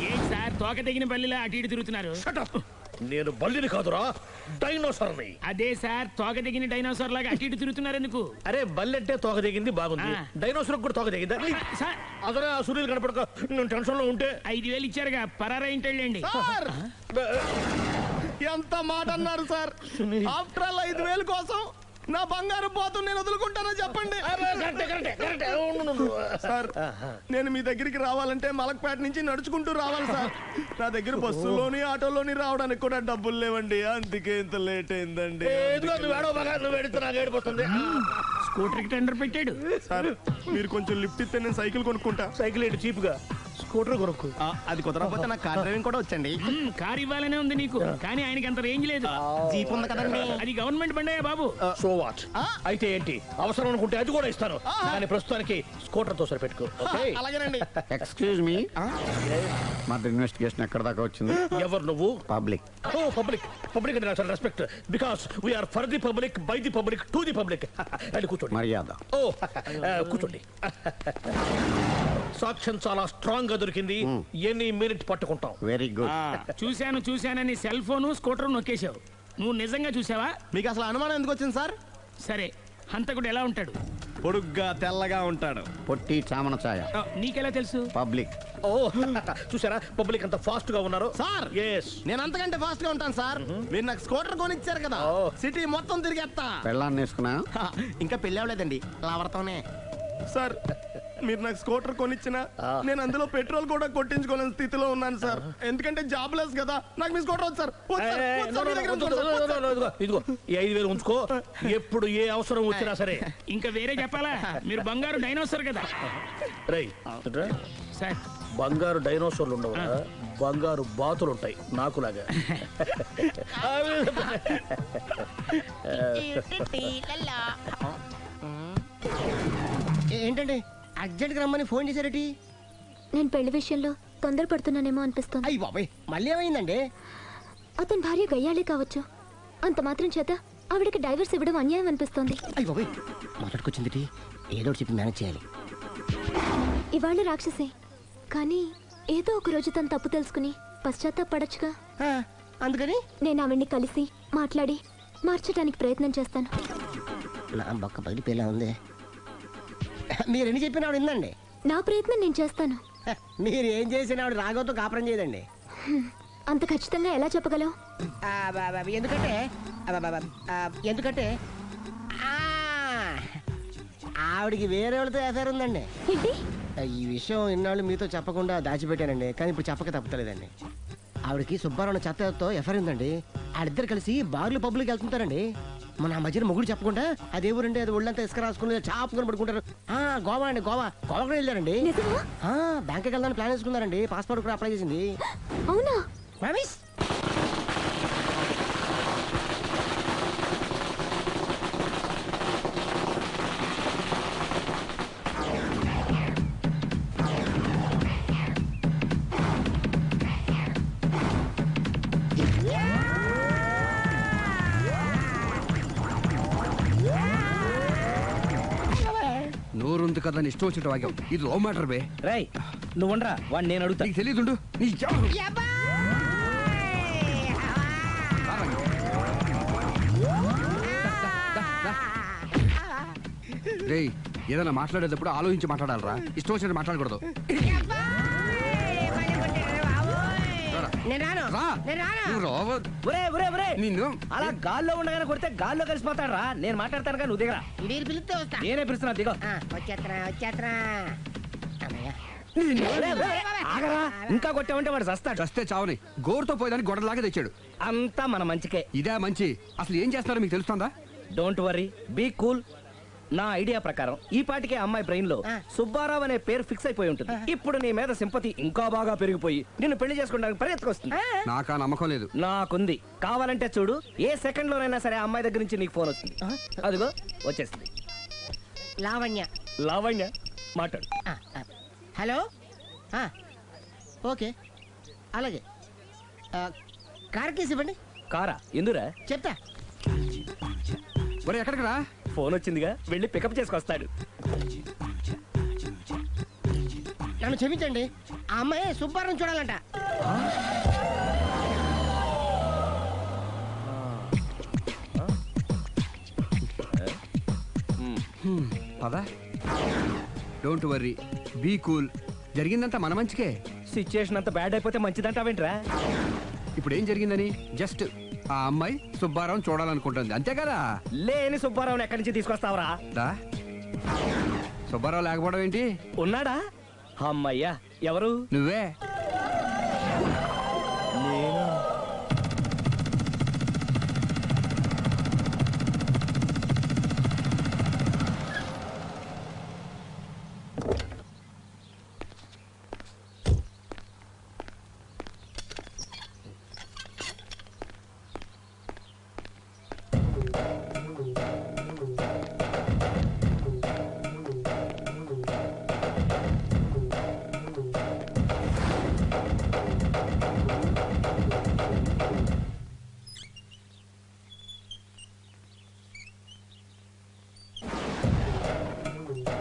ఏంటి సార్ తోక తెగిన బల్లిలా అటు ఇటు తిరుగుతున్నారు? నేను బల్లిని కాదురా, డైనోసార్ని. అదే సార్ తోక తెగిన డైనోసార్ లాగా అటు ఇటు తిరుగుతున్నారు ఎందుకు? అరే బల్లి అంటే తోక దిగింది బాగుంది, డైనోసార్ కూడా తోక దిగిందా? సార్ అదరే ఆ సూర్యులు కనపడక నేను టెన్షన్ లో ఉంటే 5,000 ఇచ్చారుగా, పరారా ఇంటండి. ఎంత మాట అన్నారు సార్? ఆఫ్టర్ ఆల్ 5,000 కోసం నా బంగారు పోతు నేను వదులుకుంటానో చెప్పండి సార్. నేను మీ దగ్గరికి రావాలంటే మలక్పేట నుంచి నడుచుకుంటూ రావాలి సార్. నా దగ్గర బస్సులోని ఆటోలోని రావడానికి కూడా డబ్బులు లేవండి, అందుకే ఇంత లేట్ అయిందండి. స్కూటర్ కి టెండర్ పెట్టాడు సార్. మీరు కొంచెం లిఫ్ట్ ఇస్తే నేను సైకిల్ కొనుక్కుంటా. సైకిల్ ఏంటి చీప్ గా, స్కూటర్ కొనుక్కు. అది కుదరకపోతే నాకు కార్ డ్రైవింగ్ కూడా వచ్చండి. కార్ ఇవ్వాలనే ఉంది నీకు, కానీ ఆయనకి అంత రేంజ్ లేదు. జీప్ ఉంది కదండి. అది గవర్నమెంట్ బండే బాబు. So what? అయితే ఏంటి, అవసరం అనుకుంటే అది కూడా ఇస్తాను, కానీ ప్రస్తుతానికి స్కూటర్ తో సరిపెట్టుకో. అలాగేనండి. ఎక్స్క్యూజ్ మీ, మర్డర్ ఇన్వెస్టిగేషన్ ఎక్కడ దాకా వచ్చింది? ఎవరు నువ్వు? పబ్లిక్. ఓ పబ్లిక్. పబ్లిక్ అంటే చాలా respect, because we are for the public, by the public, to the public. అది కూర్చోండి. మర్యాద. ఓ కూర్చోండి. సాక్ష్యం చాలా స్ట్రాంగ్ గా దొరికింది, ఎన్ని మినిట్ పట్టుకుంటాం. Very good. చూశానని సెల్ ఫోను స్కూటర్ నొక్కేశావు. నువ్వు నిజంగా చూసావా? మీకు అసలు అనుమానం ఎందుకు వచ్చింది సార్? సరే, హంతకుడు ఎలా ఉంటాడు? పొడుగ్గా తెల్లగా ఉంటాడు. పొట్టి చామన ఛాయ. నీకెలా తెలుసు? పబ్లిక్. ఓ చూసారా పబ్లిక్ అంత ఫాస్ట్ గా ఉన్నారు సార్. నేను అంతకంటే ఫాస్ట్ గా ఉంటాను సార్. మీరు నాకు స్కూటర్ కొనిచ్చారు కదా, సిటీ మొత్తం తిరిగేస్తా. పెళ్ళాన్ని వేసుకున్నా? ఇంకా పెళ్ళి అవ్వలేదండి, లావర్తోనే. సార్ మీరు నాకు స్కూటర్ కొనిచ్చినా నేను అందులో పెట్రోల్ కూడా కొట్టించుకోలేని స్థితిలో ఉన్నాను సార్. ఎందుకంటే జాబ్ లెస్ కదా, నాకు మీ స్కూటర్ వద్దు సార్. ఇదిగో ఈ 5,000 ఉంచుకో, ఎప్పుడు ఏ అవసరం వచ్చినా సరే. ఇంకా వేరే చెప్పాలా? మీరు బంగారు డైనోసార్ కదా. రై సార్, బంగారు డైనోసార్లు ఉండవు, బంగారు బాతులు ఉంటాయి నాకులాగా. ఏంటండి అర్జెంట్ గా రమ్మని ఫోన్ చేశారటి? నేను పెళ్లి విషయంలో తొందరపడుతున్నానేమో అనిపిస్తుంది. అయ్యి బాబాయ్, మళ్ళీ ఏమైందండి? అతని భార్య గయ్యాలే కావచ్చు, అంత మాత్రం చేత ఆవిడకి డైవర్స్ ఇవ్వడం అన్యాయం అనిపిస్తోంది. అయ్యి బాబాయ్, మొదటికొచ్చింది ఏదో చెప్పి మేనేజ్ చేయాలి. ఇవాళ రాక్షసే, కానీ ఏదో ఒక రోజు తను తప్పు తెలుసుకుని పశ్చాత్తాపడొచ్చుగా. అందుకని నేను ఆవిడ్ని కలిసి మాట్లాడి మార్చడానికి ప్రయత్నం చేస్తాను. నా బొక్క పగిలిపోయేలా ఉంది. మీరు ఎన్ని చెప్పిన ఆవిడ ఉందండి. నా ప్రయత్నం నేను చేస్తాను. మీరు ఏం చేసిన ఆవిడ రాగోతో కాపురం చేయదండి. అంత ఖచ్చితంగా ఎలా చెప్పగలవు? ఎందుకంటే ఆవిడికి వేరే వాళ్ళతో ఎఫైర్ ఉందండి. ఈ విషయం ఇన్నాళ్ళు మీతో చెప్పకుండా దాచిపెట్టానండి, కానీ ఇప్పుడు చెప్పక తప్పుతలేదండి. ఆవిడకి సుబ్బారావు చెత్తతో ఎఫైర్ ఉందండి. వాళ్ళిద్దరు కలిసి బార్లు పబ్లిక్ వెళ్తుంటారండి. మన మధ్యన మొగుడు చెప్పకుండా అదే ఊరండి అది ఒళ్ళంతా ఇసుక రాసుకుని చాపుకొని పడుకుంటారు. గోవా అండి, గోవా కూడా వెళ్ళారండి. బ్యాంక్కి వెళ్దాని ప్లాన్ వేసుకున్నారండి. పాస్పోర్ట్ కూడా అప్లై చేసింది. అవునా? ప్రామిస్. నోరుంది కదా ఇష్టం వచ్చినట్టు వాగావు. ఇది లవ్ మ్యాటర్ బే. రై నువ్వు ఉండరా, వాడిని నేను అడుగుతా. నీకు తెలియదుండు. నీ రేయ్, ఏదైనా మాట్లాడేటప్పుడు ఆలోచించి మాట్లాడాలరా. ఇష్టం వచ్చినట్టు మాట్లాడకూడదు. నిన్ను అలా గాల్లో ఉండగానే కొడితే గాల్లో కలిసిపోతాడు రా. నేను మాట్లాడతాను కానీ నువ్వు దిగరా. మీరు పిలిస్తే వస్తా. నేనే పిలుస్తున్నా, దిగో. ఆగరా, ఇంకా కొట్టామంటే వాడు చస్తాడు. చస్తే చావని గోరుతో పోయేదాన్ని గొడవలాగా తెచ్చాడు. అంతా మన మంచికే. ఇదే మంచి. అసలు ఏం చేస్తారో మీకు తెలుస్తుందా? Don't worry, be cool. నా ఐడియా ప్రకారం ఈ పాటికే అమ్మాయి బ్రెయిన్ లో సుబ్బారావు అనే పేరు ఫిక్స్ అయిపోయి ఉంటుంది. ఇప్పుడు నీ మీద సింపతి ఇంకా బాగా పెరిగిపోయి నిన్ను పెళ్లి చేసుకోవడానికి పరిగెత్తుకొస్తుంది. నాకా నమ్మకం లేదు. నాకుంది. కావాలంటే చూడు, ఏ సెకండ్ లోనైనా సరే అమ్మాయి దగ్గర నుంచి నీకు ఫోన్ వస్తుంది. అదిగో వచ్చేస్తుంది. లావణ్య. లావణ్య మాట్లాడు. హలో. ఓకే అలాగే. కార్ కేసు ఇవ్వండి. కారా? ఎందురా? చెప్తా. మరి ఎక్కడికి రా? ఫోన్ వచ్చిందిగా, వెళ్ళి పికప్ చేసుకొస్తాడు. నన్ను క్షమించండి, ఆ అమ్మాయి సుబ్బారావు చూడాలంట. పదా. Don't worry, be cool. జరిగిందంతా మన మంచికే. సిచ్యుయేషన్ అంతా బ్యాడ్ అయిపోతే మంచిదంటావేంట్రా? ఇప్పుడు ఏం జరిగిందని జస్ట్ ఆ అమ్మాయి సుబ్బారావు చూడాలనుకుంటుంది, అంతే కదా. లేని సుబ్బారావుని ఎక్కడి నుంచి తీసుకొస్తావరా? సుబ్బారావు లేకపోవడం ఏంటి? ఉన్నాడా? అమ్మయ్యా. ఎవరు? నువ్వే.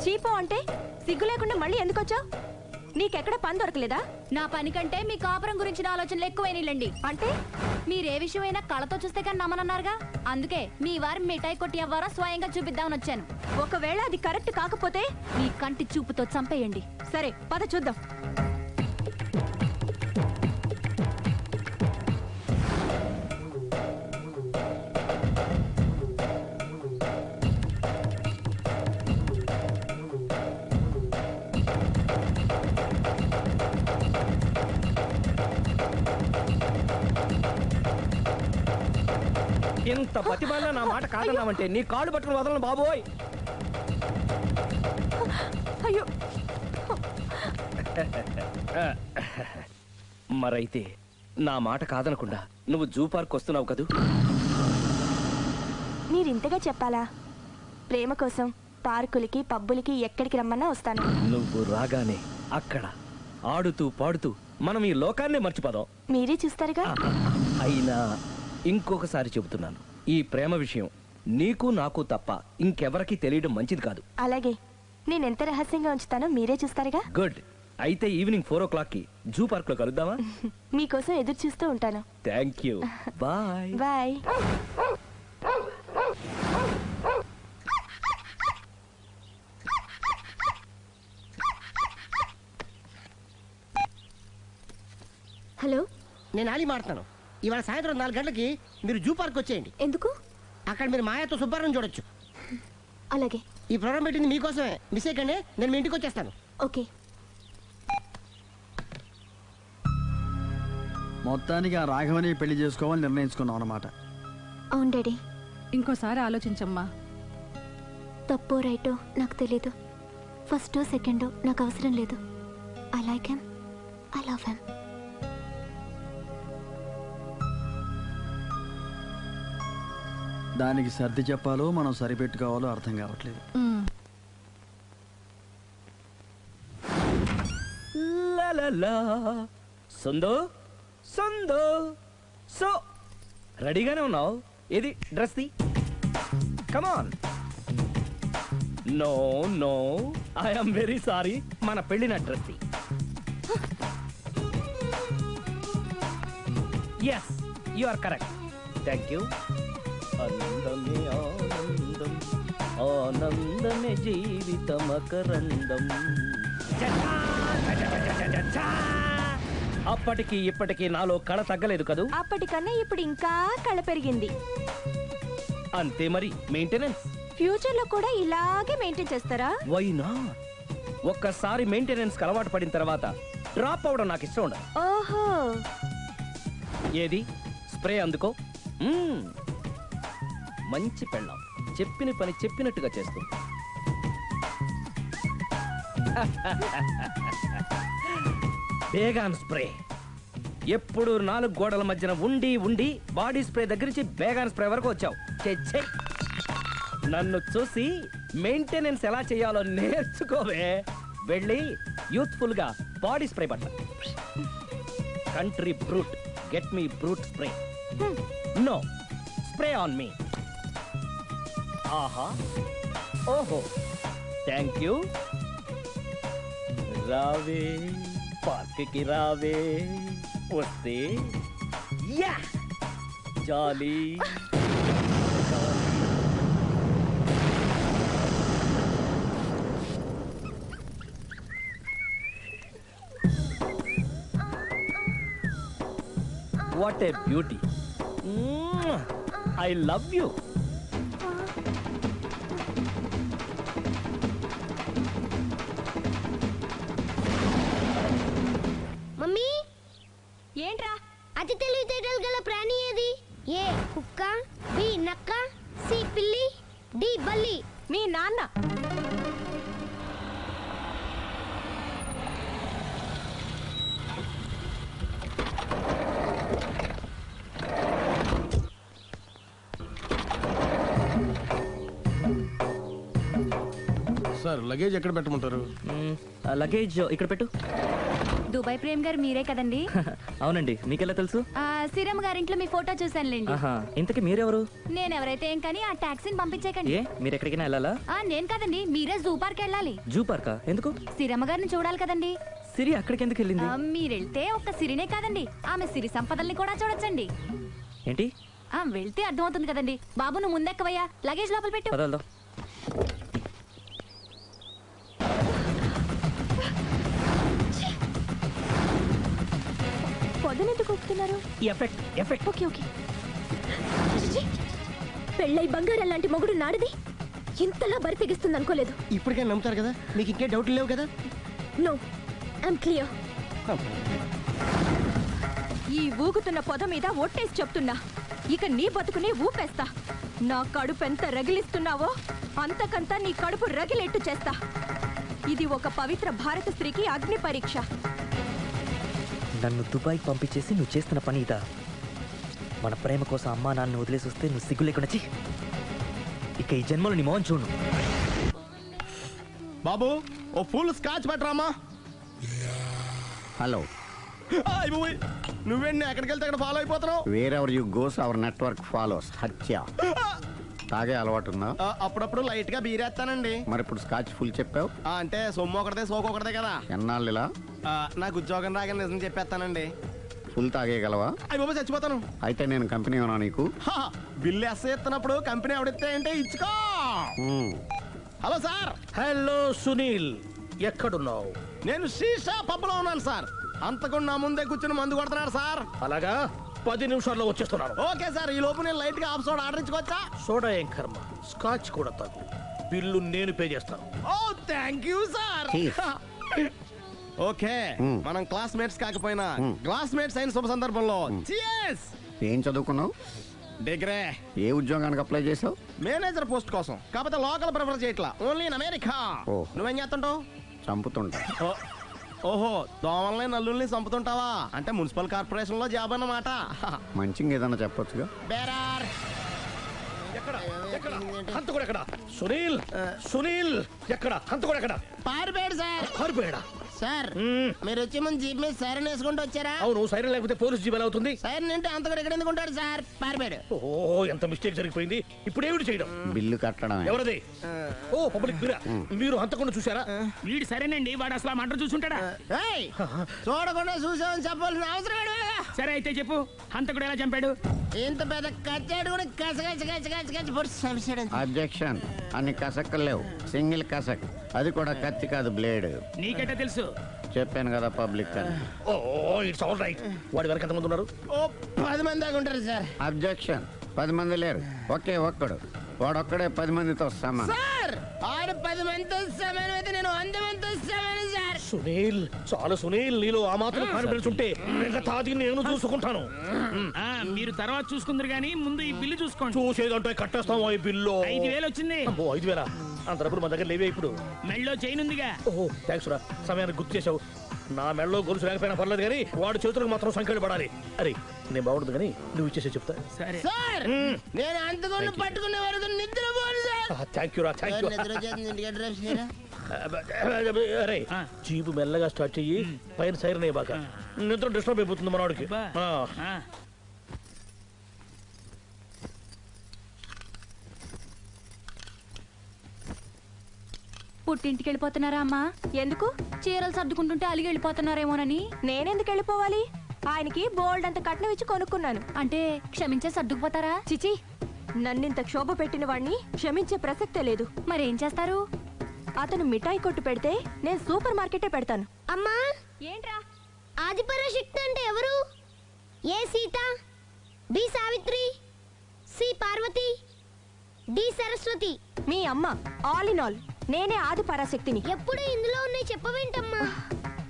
చీపో అంటే సిగ్గు లేకుండా మళ్ళీ ఎందుకు వచ్చావు? నీకెక్కడ పని దొరకలేదా? నా పని కంటే మీ కాపురం గురించిన ఆలోచనలు ఎక్కువైనాయిలండి. అంటే మీరే విషయమైనా కళ్ళతో చూస్తే కానీ నమ్మనన్నారుగా. అందుకే మీ వారి మిఠాయి కొట్టి అవ్వారా స్వయంగా చూపిద్దామని వచ్చాను. ఒకవేళ అది కరెక్ట్ కాకపోతే మీ కంటి చూపుతో చంపేయండి. సరే పద చూద్దాం. ఇంత బతిమాలినా నా మాట కాదన్నామంటే నీ కాళ్ళు పట్టుకుని వదలను బాబోయ్. అయ్యో. మరైతే నా మాట కాదనకుండా నువ్వు జూ పార్క్ వస్తున్నావు కదూ? మీరింతగా చెప్పాలా? ప్రేమ కోసం పార్కులకి పబ్బులకి ఎక్కడికి రమ్మన్నా వస్తాను. నువ్వు రాగానే అక్కడ ఆడుతూ పాడుతూ మనం ఈ లోకాన్నే మర్చిపోదాం. మీరే చూస్తారుగా. అయినా ఇంకొకసారి చెబుతున్నాను, ఈ ప్రేమ విషయం నీకు నాకు తప్ప ఇంకెవరికి తెలియడం మంచిది కాదు. అలాగే, నేనెంత రహస్యంగా ఉంచుతానో మీరే చూస్తారుగా. గుడ్. అయితే ఈవినింగ్ 4 o'clock కి జూ పార్క్ లో కలుద్దామా? మీకోసం ఎదురు చూస్తూ ఉంటాను. Thank you. Bye bye. Hello, నేను ఆలి మాట్లాడతాను. ఇవాళ సాయంత్రం 4 గంటలకి మీరు జూ పార్క్ వచ్చేయండి. ఎందుకు? అక్కడ మీరు మాయాతో సుబ్బారావు చూడొచ్చు. అలాగే. ఈ ప్రోగ్రామ్ పెట్టింది మీకోసమే. మిస్ అయ్యకండి, నేను మీ ఇంటికి వచ్చేస్తాను. ఓకే. మొత్తానికి ఆ రాఘవని పెళ్లి చేసుకోవాలని నిర్ణయించుకున్నాం అన్నమాట. అవును డాడీ, ఇంకోసారి ఆలోచించమ్మా. తప్పో రైటో నాకు తెలీదు. ఫస్టో సెకండో నాకు అవసరం లేదు. I like him, I love him. దానికి సర్ది చెప్పాలో మనం సరిపెట్టుకోవాలో అర్థం కావట్లేదు. సందో సందో సో రెడీగానే ఉన్నావు? ఏది డ్రెస్ ది? Come on. No no, I'm very sorry, మన పెళ్ళిన డ్రెస్ ది. Yes, you are correct. Thank you. ఆనందమే ఆనందం, ఆనందమే జీవితమకరందం. అప్పటికి ఇప్పటికి నాలో కళ తగ్గలేదు కదూ? అప్పటికన్నా ఇప్పుడు ఇంకా కళ పెరిగింది. అంతే మరి, మెయింటెనెన్స్. ఫ్యూచర్ లో కూడా ఇలాగే మెయింటైన్ చేస్తారా? Why not? ఒక్కసారి మెయింటెనెన్స్ అలవాటు పడిన తర్వాత డ్రాప్ అవడం నాకు ఇష్టం ఉండదు. ఓహో, ఏది స్ప్రే అందుకో. మంచి పెళ్ళాం, చెప్పిన పని చెప్పినట్టుగా చేస్తుంది. Baygon spray. ఎప్పుడు 4 గోడల మధ్యన ఉండి ఉండి బాడీ స్ప్రే దగ్గర నుంచి బేగాన్ స్ప్రే వరకు వచ్చావు. నన్ను చూసి మెయింటెనెన్స్ ఎలా చేయాలో నేర్చుకోవే. వెళ్ళి యూత్ఫుల్ గా బాడీ స్ప్రే పట్ల. Country Brut, get me Brut spray. No, spray on me. ఆహా, ఓహో, థ్యాంక్ యూ. రావే పార్క్కి రావే, వస్తే yeah jolly. What a beauty. I love you. Mummy, ఏంట్రా? అతి తెలివితేటలు గల ప్రాణి ఏది? ఏ కుక్క, బి నక్క, సి పిల్లి, డి బల్లి. మీ నాన్న. సార్, లగేజ్ ఎక్కడ పెట్టమంటారు? లగేజ్ ఇక్కడ పెట్టు. దుబాయ్ ప్రేమ్ గారు మీరే కదండి? అవునండి, మీకెలా తెలుసు? శ్రీరమ్మ గారింట్లో మీ ఫోటో చూసానులేండి. ఇంతకీ మీరెవరు? నేను ఎవరైతే ఏం కానీ ఆ టాక్సీని పంపించేకండి. ఏ, మీరు ఎక్కడికైనా వెళ్ళాలా? నేను కదండి, మీరే జూ పార్క్ వెళ్ళాలి. జూ పార్కా? ఎందుకు? శ్రీరమ్మ గారిని చూడాలి కదండి. సిరి అక్కడికి ఎందుకు వెళ్ళింది? మీరెళ్తే ఒక్క సిరినే కాదండి, ఆమె సిరి సంపదల్ని కూడా చూడొచ్చండి. ఏంటి? వెళ్తే అర్థమవుతుంది కదండి. బాబు నువ్వు ముందెక్కవయ్యా, లగేజ్ లోపల పెట్టు. పదల్దో. పొదనెందుకు కూపుతున్నారు? Effect effect. Okay okay. పెళ్ళై బంగారం లాంటి మొగుడు నాడిది ఇంతలా బరి తెగిస్తుంది అనుకోలేదు. ఇప్పటికే నమ్ముతారు కదా, మీకు ఇంకే డౌట్లు లేవు కదా? No, I'm clear. ఈ ఊగుతున్న పొద మీద ఒట్టేసి చెప్తున్నా, ఇక నీ బతుకుని ఊపేస్తా. నా కడుపు ఎంత రగిలిస్తున్నావో అంతకంతా నీ కడుపు రగిలేట్టు చేస్తా. ఇది ఒక పవిత్ర భారత స్త్రీకి అగ్ని పరీక్ష. నన్ను దుబాయ్ పంపించేసి నువ్వు చేస్తున్న పని ఇదా? మన ప్రేమ కోసం అమ్మా నాన్న వదిలేసి వస్తే నువ్వు సిగ్గు లేకుండా ఇక ఈ జన్మలో నీ మోహన్ చూడు. బాబు, ఓ ఫుల్ స్కాచ్ పట్టరామా. హలో, నువ్వేంటి ఎక్కడికి వెళ్తే అక్కడ ఫాలో అయిపోతున్నావు? Wherever you goes our network follows. హత్య. తాగే అలవాటు ఉందా? అప్పుడప్పుడు లైట్ గా బీరేస్తానండి. మరి ఇప్పుడు స్కాచ్ ఫుల్ చెప్పావు అంటే సొమ్ము ఒకటిదే సోకు ఒకటిదే కదా. ఎన్నాళ్ళు ఇలా? నాకు ఉద్యోగం రాగానే నిజం చెప్పేస్తానండి. ఫుల్ తాగేయగలవా? అయ్యి బాబు, చచ్చిపోతాను. అయితే నేను కంపెనీ ఉన్నా నీకు? బిల్లు ఎస్ ఎత్తినప్పుడు కంపెనీ ఎవడిస్తే అంటే ఇచ్చుకో. Hello sir. హలో సునీల్, ఎక్కడున్నావు? నేను శీషా పబ్లో ఉన్నాను సార్. అంతకుండా నా ముందే కూర్చుని మందు కొడుతున్నాడు సార్. అలాగా, 10 నిమిషాల్లో వచ్చేస్తున్నాను. ఓకే సార్, ఈ లోపు నేను లైట్ గా హాఫ్ సోడా ఆర్డర్ ఇచ్చుకోవచ్చా? సోడా ఏం కర్మ, స్కాచ్ కూడా తగ్గు. బిల్లు నేను పే చేస్తాను. ఓ థ్యాంక్ యూ సార్. ఓకే, మనం క్లాస్మేట్స్ కాకపోయినా క్లాస్మేట్స్ అయిన శుభ సందర్భంలో cheers. ఏం చదువుకున్నావు? డిగ్రీ. ఏ ఉద్యోగానికి అప్లై చేసావు? మేనేజర్ పోస్ట్ కోసం. కాకపోతే లోకల్ ప్రిఫర్ చేయట్లా, ఓన్లీ ఇన్ అమెరికా. నువ్వేం చేస్తుంటావు? చంపుతుంటా. ఓహో, దోమల్ని నల్లుల్ని చంపుతుంటావా? అంటే మున్సిపల్ కార్పొరేషన్ లో జాబ్ అన్నమాట. మంచిగా ఏదన్నా చెప్పొచ్చుగా. బేరార్. హంతకుడు ఎక్కడ? సునీల్, సునీల్ ఎక్కడ? హంతకుడు ఎక్కడ? పారిపోయాడు సార్. పారిపోయాడా? సార్ మీరు వచ్చే ముందు జీప్ మీద సైరన్ వేసుకుంటూ వచ్చారా? అవును, సైరన్ లేకపోతే పోలీస్ జీవన్ అవుతుంది. సైరన్ అంటే అంత కూడా ఎక్కడ ఎందుకు ఉంటాడు సార్? పారిపోయాడు. ఓ, ఎంత మిస్టేక్ జరిగిపోయింది. ఇప్పుడు ఏమిటి చేయడం? బిల్లు కట్టడం. ఎవరది? ఓ, పబ్లిక్ మీరా? మీరు హంతకుండా చూసారా? వీడు సరేనండి, వాడు అసలు ఆ మంట చూసుంటాడా? చూడకుండా చూసామని చెప్పాల్సిన అవసరం సరే అయితే చెప్పు, హంతకుడు ఎలా చంపాడు? ఇంత పెద్ద కచ్చాడు కూడా అబ్జెక్షన్. అన్ని కసక్కలు లేవు, సింగిల్ కసక్. అది కూడా కత్తి కాదు, బ్లేడ్. నీకెట్టా తెలుసు? చెప్పాను కదా పబ్లిక్ అని. ఓ, ఇట్స్ ఆల్ రైట్. వాడి వెనక ఎంతమంది ఉన్నారు? ఓ 10 మంది దాకా ఉంటారు సార్. అబ్జెక్షన్. 10 మంది లేరు, ఒకే ఒక్కడు. వాడొక్కడే 10 మందితో సమానం. సార్ ఆడు 10 మందితో సమానం అయితే నేను 100 మందితో సమానం సార్. సునీల్, చాలా సునీల్, నీలో ఆ మాత్రం కాన్ఫిడెన్స్ ఉంటే మిగతాది నేను చూసుకుంటాను. మీరు తర్వాత చూసుకుందరు గానీ ముందు ఈ బిల్లు చూసుకోండి. చూసేదంటే కట్టేస్తాం ఈ బిల్లు. 5,000 వచ్చింది. 5,000? అంత డబ్బులు మా దగ్గర లేవే ఇప్పుడు. మెళ్ళో చైన్ ఉందిగా. ఓహో, థ్యాంక్స్ రా, సమయానికి గుర్తు చేసావు. నా మెడలో గొలుసు లేకపోయినా పర్లేదు కానీ వాడు చేతులకు మాత్రం సంఖ్యలు పడాలి. అరే, నేను బాగుంటుంది కానీ నువ్వు ఇచ్చేసే చెప్తా. సరే సార్, నేను అంతకుండా పట్టుకునే వరకు నిద్రపోను సార్. థ్యాంక్ యూ రా, థ్యాంక్ యూ. అరే, జీపు మెల్లగా స్టార్ట్ చెయ్యి, పైన సైరన్ అయ్యి బాగా. నిద్ర డిస్టర్బ్ అయిపోతుంది మనవాడికి. పుట్టింటికి వెళ్ళిపోతున్నారా అమ్మా? ఎందుకు? చీరలు సర్దుకుంటుంటే అలిగి వెళ్ళిపోతున్నారేమోనని. నేనెందుకు వెళ్ళిపోవాలి? ఆయనకి బోల్డ్ అంత కట్నం ఇచ్చి కొనుక్కున్నాను. అంటే క్షమించే సర్దుకుపోతారా? చిచి, నన్నింత క్షోభ పెట్టిన వాడిని క్షమించే ప్రసక్తే లేదు. మరేం చేస్తారు? అతను మిఠాయి కొట్టు పెడితే నేను సూపర్ మార్కెటే పెడతాను. అమ్మా, ఏంట్రా? ఆదిపరాశక్తి అంటే ఎవరు? A Sita, B Savitri, C Parvati, D Saraswati. మీ అమ్మ. ఆల్ ఇన్ ఆల్ నేనే ఆది పరాశక్తిని. ఎప్పుడు ఇందులో ఉన్నాయి చెప్పవేంటమ్మా?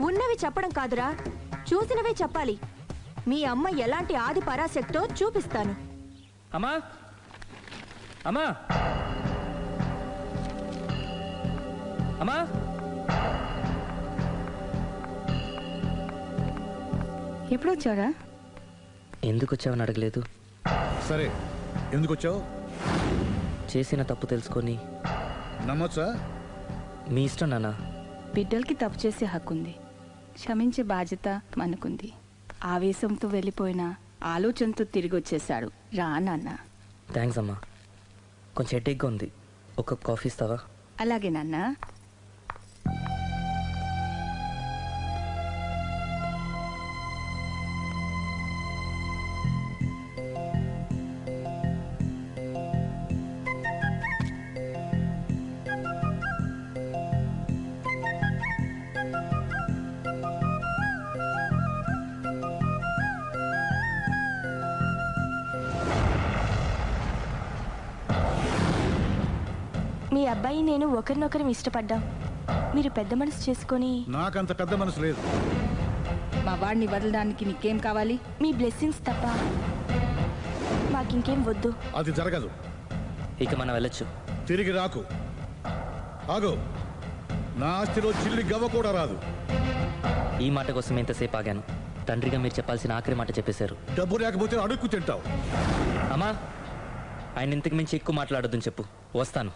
ఉన్నవి చెప్పడం కాదురా, చూసినవే చెప్పాలి. మీ అమ్మ ఎలాంటి ఆది పరాశక్తో చూపిస్తాను. అమ్మా, అమ్మా, అమ్మా. ఎప్పుడు వచ్చారా? ఎందుకు వచ్చావని అడగలేదు. సరే, ఎందుకు వచ్చావు? చేసిన తప్పు తెలుసుకొని నమ్మొచ్చా? మీ ఇష్టం నాన్న. బిడ్డలకి తప్పు చేసే హక్కుంది, క్షమించే బాధ్యత మనకుంది. ఆవేశంతో వెళ్ళిపోయిన ఆలోచనతో తిరిగి వచ్చేసాడు. రా నాన్న. థ్యాంక్స్ అమ్మా. కొంచెం హెడేక్గా ఉంది, ఒక కాఫీ ఇస్తావా? అలాగే నాన్న. మీ అబ్బాయి నేను ఒకరినొకరం ఇష్టపడ్డాం. మీరు పెద్ద మనసు చేసుకొని. నాకంత పెద్ద మనసు లేదు. మా వాడిని వదలడానికి నీకేం కావాలి? మీ బ్లెస్సింగ్స్ తప్ప మాకింకేం వద్దు. అది జరగదు. ఇక మనం వెళ్ళొచ్చు. తిరిగి రాకు. ఆగు. నా ఆస్తిలో చిల్లి గవ్వ కూడా రాదు. ఈ మాట కోసం ఎంతసేపు ఆగాను. తండ్రిగా మీరు చెప్పాల్సిన ఆఖరి మాట చెప్పేశారు. డబ్బు లేకపోతే అడుక్కు తింటావు. అమ్మా, ఆయన ఇంతకు మించి ఎక్కువ మాట్లాడొద్దని చెప్పు. వస్తాను.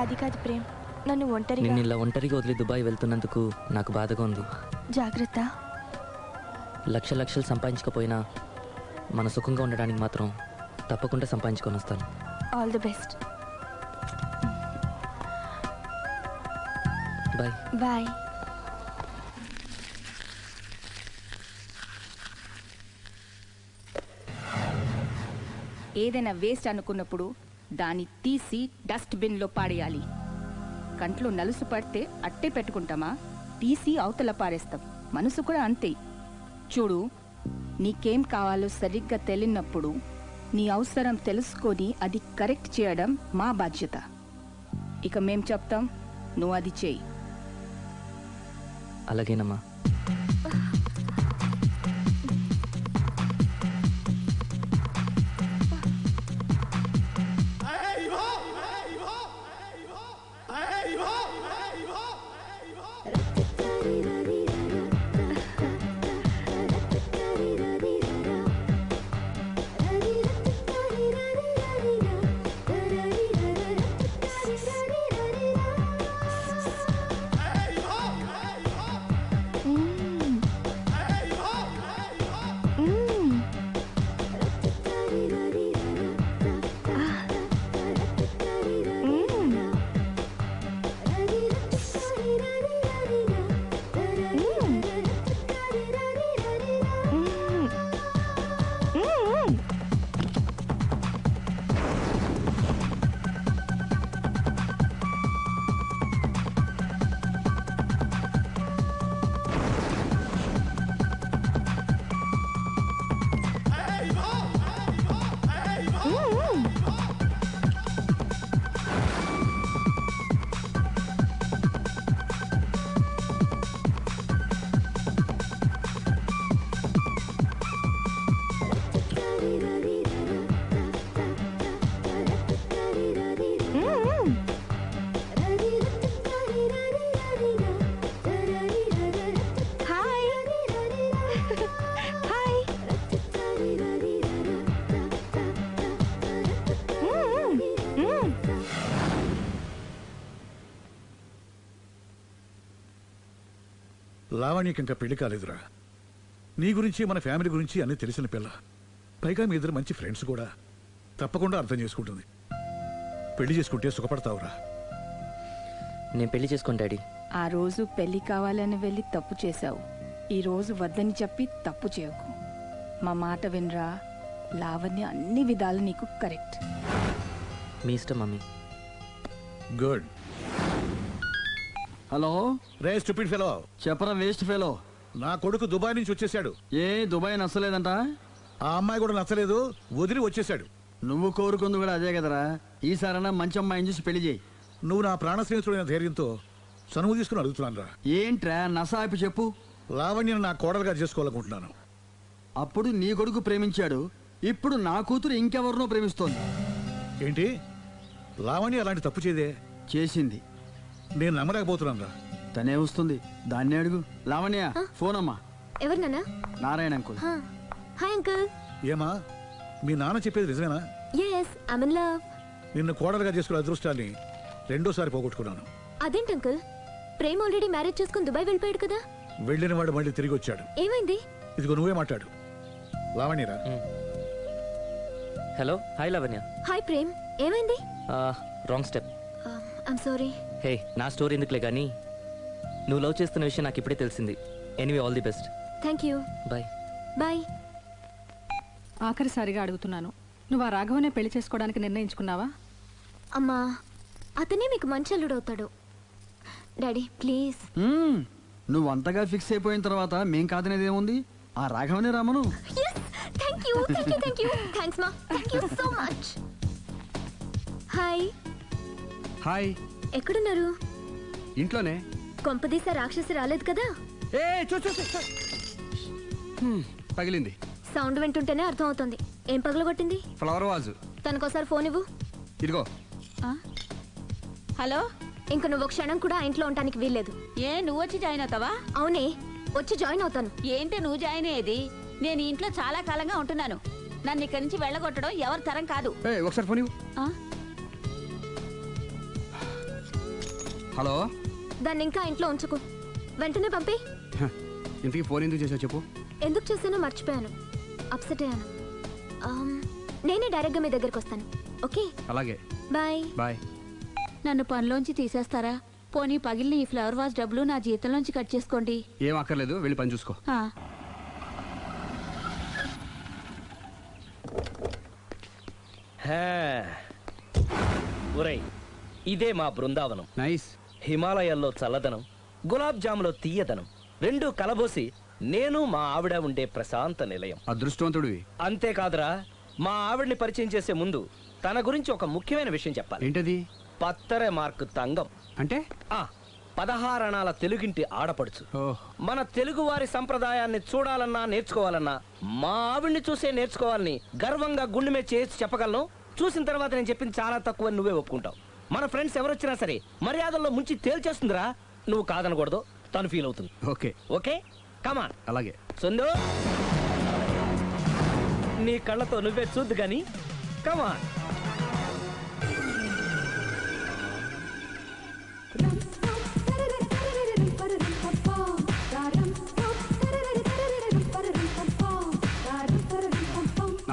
అది కాదు ప్రేమ్, నన్ను ఒంటరిగా. నిన్ను ఇలా ఒంటరిగా వదిలి దుబాయ్ వెళ్తున్నందుకు నాకు బాధగా ఉంది. జాగ్రత్త. లక్షలు సంపాదించకపోయినా మన సుఖంగా ఉండడానికి మాత్రం తప్పకుండా సంపాదించుకొని వస్తాను. All the best. Bye. Bye. ఏదైనా వేస్ట్ అనుకున్నప్పుడు దాన్ని తీసి డస్ట్బిన్లో పాడేయాలి. కంట్లో నలుసు పడితే అట్టే పెట్టుకుంటామా, తీసి అవతల పారేస్తాం. మనసు కూడా అంతే. చూడు, నీకేం కావాలో సరిగ్గా తెలియనప్పుడు నీ అవసరం తెలుసుకొని అది కరెక్ట్ చేయడం మా బాధ్యత. ఇక మేం చెప్తాం, నువ్వు అది చేయి. అలాగేనమ్మా. లావణ్యకి ఇంకా పెళ్లి కాలేదురా. నీ గురించి మన ఫ్యామిలీ గురించి అన్నీ తెలిసిన పిల్ల. పైగా మీ ఇద్దరు మంచి ఫ్రెండ్స్ కూడా. తప్పకుండా అర్థం చేసుకుంటుంది. పెళ్లి చేసుకుంటే సుఖపడతావురా. నేను పెళ్లి చేసుకోను డాడీ. ఆ రోజు పెళ్లి కావాలని వెళ్ళి తప్పు చేశావు. ఈ రోజు వద్దని చెప్పి తప్పు చేయకు. మా మాట వినరా. లావణ్య అన్ని విధాలు నీకు కరెక్ట్. మీ ఇష్టం మమ్మీ. గుడ్. హలో రే స్టూపిడ్ ఫెలో. చెప్పరా వేస్ట్ ఫెలో. నా కొడుకు దుబాయ్ నుంచి వచ్చేసాడు. ఏ దుబాయ్ నచ్చలేదంట? ఆ అమ్మాయి కూడా నచ్చలేదు, వదిలి వచ్చేసాడు. నువ్వు కోరుకుంది కూడా అదే కదరా. ఈసారైనా మంచి అమ్మాయిని చూసి పెళ్లి చేయి. నువ్వు నా ప్రాణ స్నేహితుడైన ధైర్యంతో చనువు తీసుకుని అడుగుతున్నాను రా. ఏంట్రా నసాయిపు చెప్పు. లావణ్యను నా కోడలుగా చేసుకోవాలనుకుంటున్నాను. అప్పుడు నీ కొడుకు ప్రేమించాడు, ఇప్పుడు నా కూతురు ఇంకెవరినో ప్రేమిస్తోంది. ఏంటి? లావణ్య అలాంటి తప్పు చేయదే. చేసింది. నేను నమ్మలేకపోతున్నాను రా. తనే వస్తుంది, దాన్నే అడుగు. లావణ్య ఫోన్ అమ్మా. ఎవరు నాన్న? నారాయణ అంకుల్. Hi uncle. ఏమా మీ నాన్న చెప్పేది నిజమేనా? yes I'm in love. నిన్ను కోడలుగా చేసుకునే అదృష్టాన్ని రెండోసారి పోగొట్టుకున్నాను. అదేంటి అంకుల్, ప్రేమ్ ఆల్రెడీ మ్యారేజ్ చేసుకుని దుబాయ్ వెళ్ళిపోయాడు కదా. వెళ్ళిన వాడు మళ్ళీ తిరిగి వచ్చాడు. ఏమైంది? ఇదిగో నువ్వే మాట్లాడు. లావణ్యరా. Hello. Hi Lavanya. Hi Prem, ఏమైంది? Wrong step. I'm sorry. Hey, నా స్టోరీ ఎందుకులే కానీ నువ్వు లవ్ చేస్తున్న విషయం నాకు ఇప్పుడే తెలిసింది. Anyway all the best. Thank you. Bye. Bye. ఆఖరిసారిగా అడుగుతున్నాను, నువ్వు ఆ రాఘవనే పెళ్లి చేసుకోవడానికి నిర్ణయించుకున్నావా? అమ్మా, అతనే మీకు మంచి అల్లుడు అవుతాడు. Daddy please. నువ్వు అంతగా ఫిక్స్ అయిపోయిన తర్వాత మేం కాదనేది ఏముంది? ఆ రాఘవనే రామను. Thank you thank you thank you. Thanks మా, thank you so much. Hi. Hi. ఎక్కడున్నారు? ఇంట్లోనే. కొంపదీసా రాక్షసి రాలేదు కదా? ఏ చూ పగిలింది. సౌండ్ వింటుంటేనే అర్థం అవుతుంది. ఏం పగలగొట్టింది? Flower vase. తనకోసారి ఫోన్ ఇవ్వు. ఇదిగో. హలో. ఇంక నువ్వు క్షణం కూడా ఆ ఇంట్లో ఉండటానికి వీల్లేదు. ఏ నువ్వు వచ్చి జాయిన్ అవుతావా? అవునే, వచ్చి జాయిన్ అవుతాను. ఏంటి నువ్వు జాయిన్ అయ్యేది? నేను ఈ ఇంట్లో చాలా కాలంగా ఉంటున్నాను. నన్ను ఇక్కడి నుంచి వెళ్ళగొట్టడం ఎవరి తరం కాదు. ఒకసారి ఫోన్ ఇవ్వు. హలో. దాన్ని ఇంకా ఇంట్లో ఉంచుకో, వెంటనే పంపి. ఇంతకీ ఫోన్ ఎందుకు చేసావు చెప్పు. ఎందుకు చేసానో మర్చిపోయాను, అప్సెట్ అయ్యాను. నేనే డైరెక్ట్గా మీ దగ్గరికి వస్తాను. ఓకే? అలాగే. బాయ్. బాయ్. నన్ను పనిలోంచి తీసేస్తారా? పోనీ పగిలిన ఈ ఫ్లవర్ వాజ్ డబ్బులు నా జీతంలోంచి కట్ చేసుకోండి. ఏం అక్కర్లేదు, వెళ్ళి పని చూసుకో. ఒరేయ్, ఇదే మా బృందావనం. నైస్. హిమాలయాల్లో చల్లదనం, గులాబ్ జాములో తీయదనం రెండూ కలబోసి నేను మా ఆవిడ ఉండే ప్రశాంత నిలయం. అదృష్టవంతుడివి. అంతేకాదురా, మా ఆవిడ్ని పరిచయం చేసే ముందు తన గురించి ఒక ముఖ్యమైన విషయం చెప్పాలి. ఏంటది? పత్తర మార్కు తంగం. అంటే 16 అణాల తెలుగింటి ఆడపడుచు. మన తెలుగు వారి సంప్రదాయాన్ని చూడాలన్నా నేర్చుకోవాలన్నా మా ఆవిడ్ని చూసే నేర్చుకోవాలని గర్వంగా గుండె మీద చేసి చెప్పగలను. చూసిన తర్వాత నేను చెప్పింది చాలా తక్కువ, నువ్వే ఒప్పుకుంటావు. మన ఫ్రెండ్స్ ఎవరొచ్చినా సరే మర్యాదల్లో ముంచి తేల్చేస్తుందిరా. నువ్వు కాదనకూడదు, తను ఫీల్ అవుతుంది. ఓకే ఓకే, కమాన్. అలాగే. సుందు, నీ కళ్ళతో నువ్వే చూద్దు గాని కమాన్.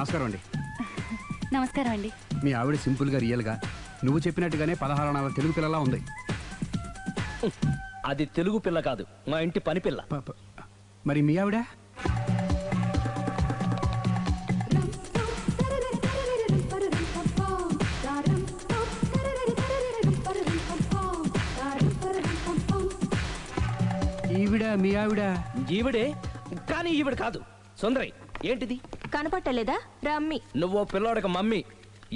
నమస్కారం అండి. నమస్కారం అండి. మీ ఆవిడ సింపుల్ గా రియల్ గా నువ్వు చెప్పినట్టుగానే 16 అణాల తెలుగు పిల్లలా ఉంది. అది తెలుగు పిల్ల కాదు, మా ఇంటి పని పిల్ల. మరి మీ ఆవిడ? ఈవిడ మీ ఆవిడ? ఈవిడే, కానీ ఈవిడ కాదు. సుందరి, ఏంటిది కనపట్టలేదా? రమ్మి. నువ్వు పిల్లోడక మమ్మీ.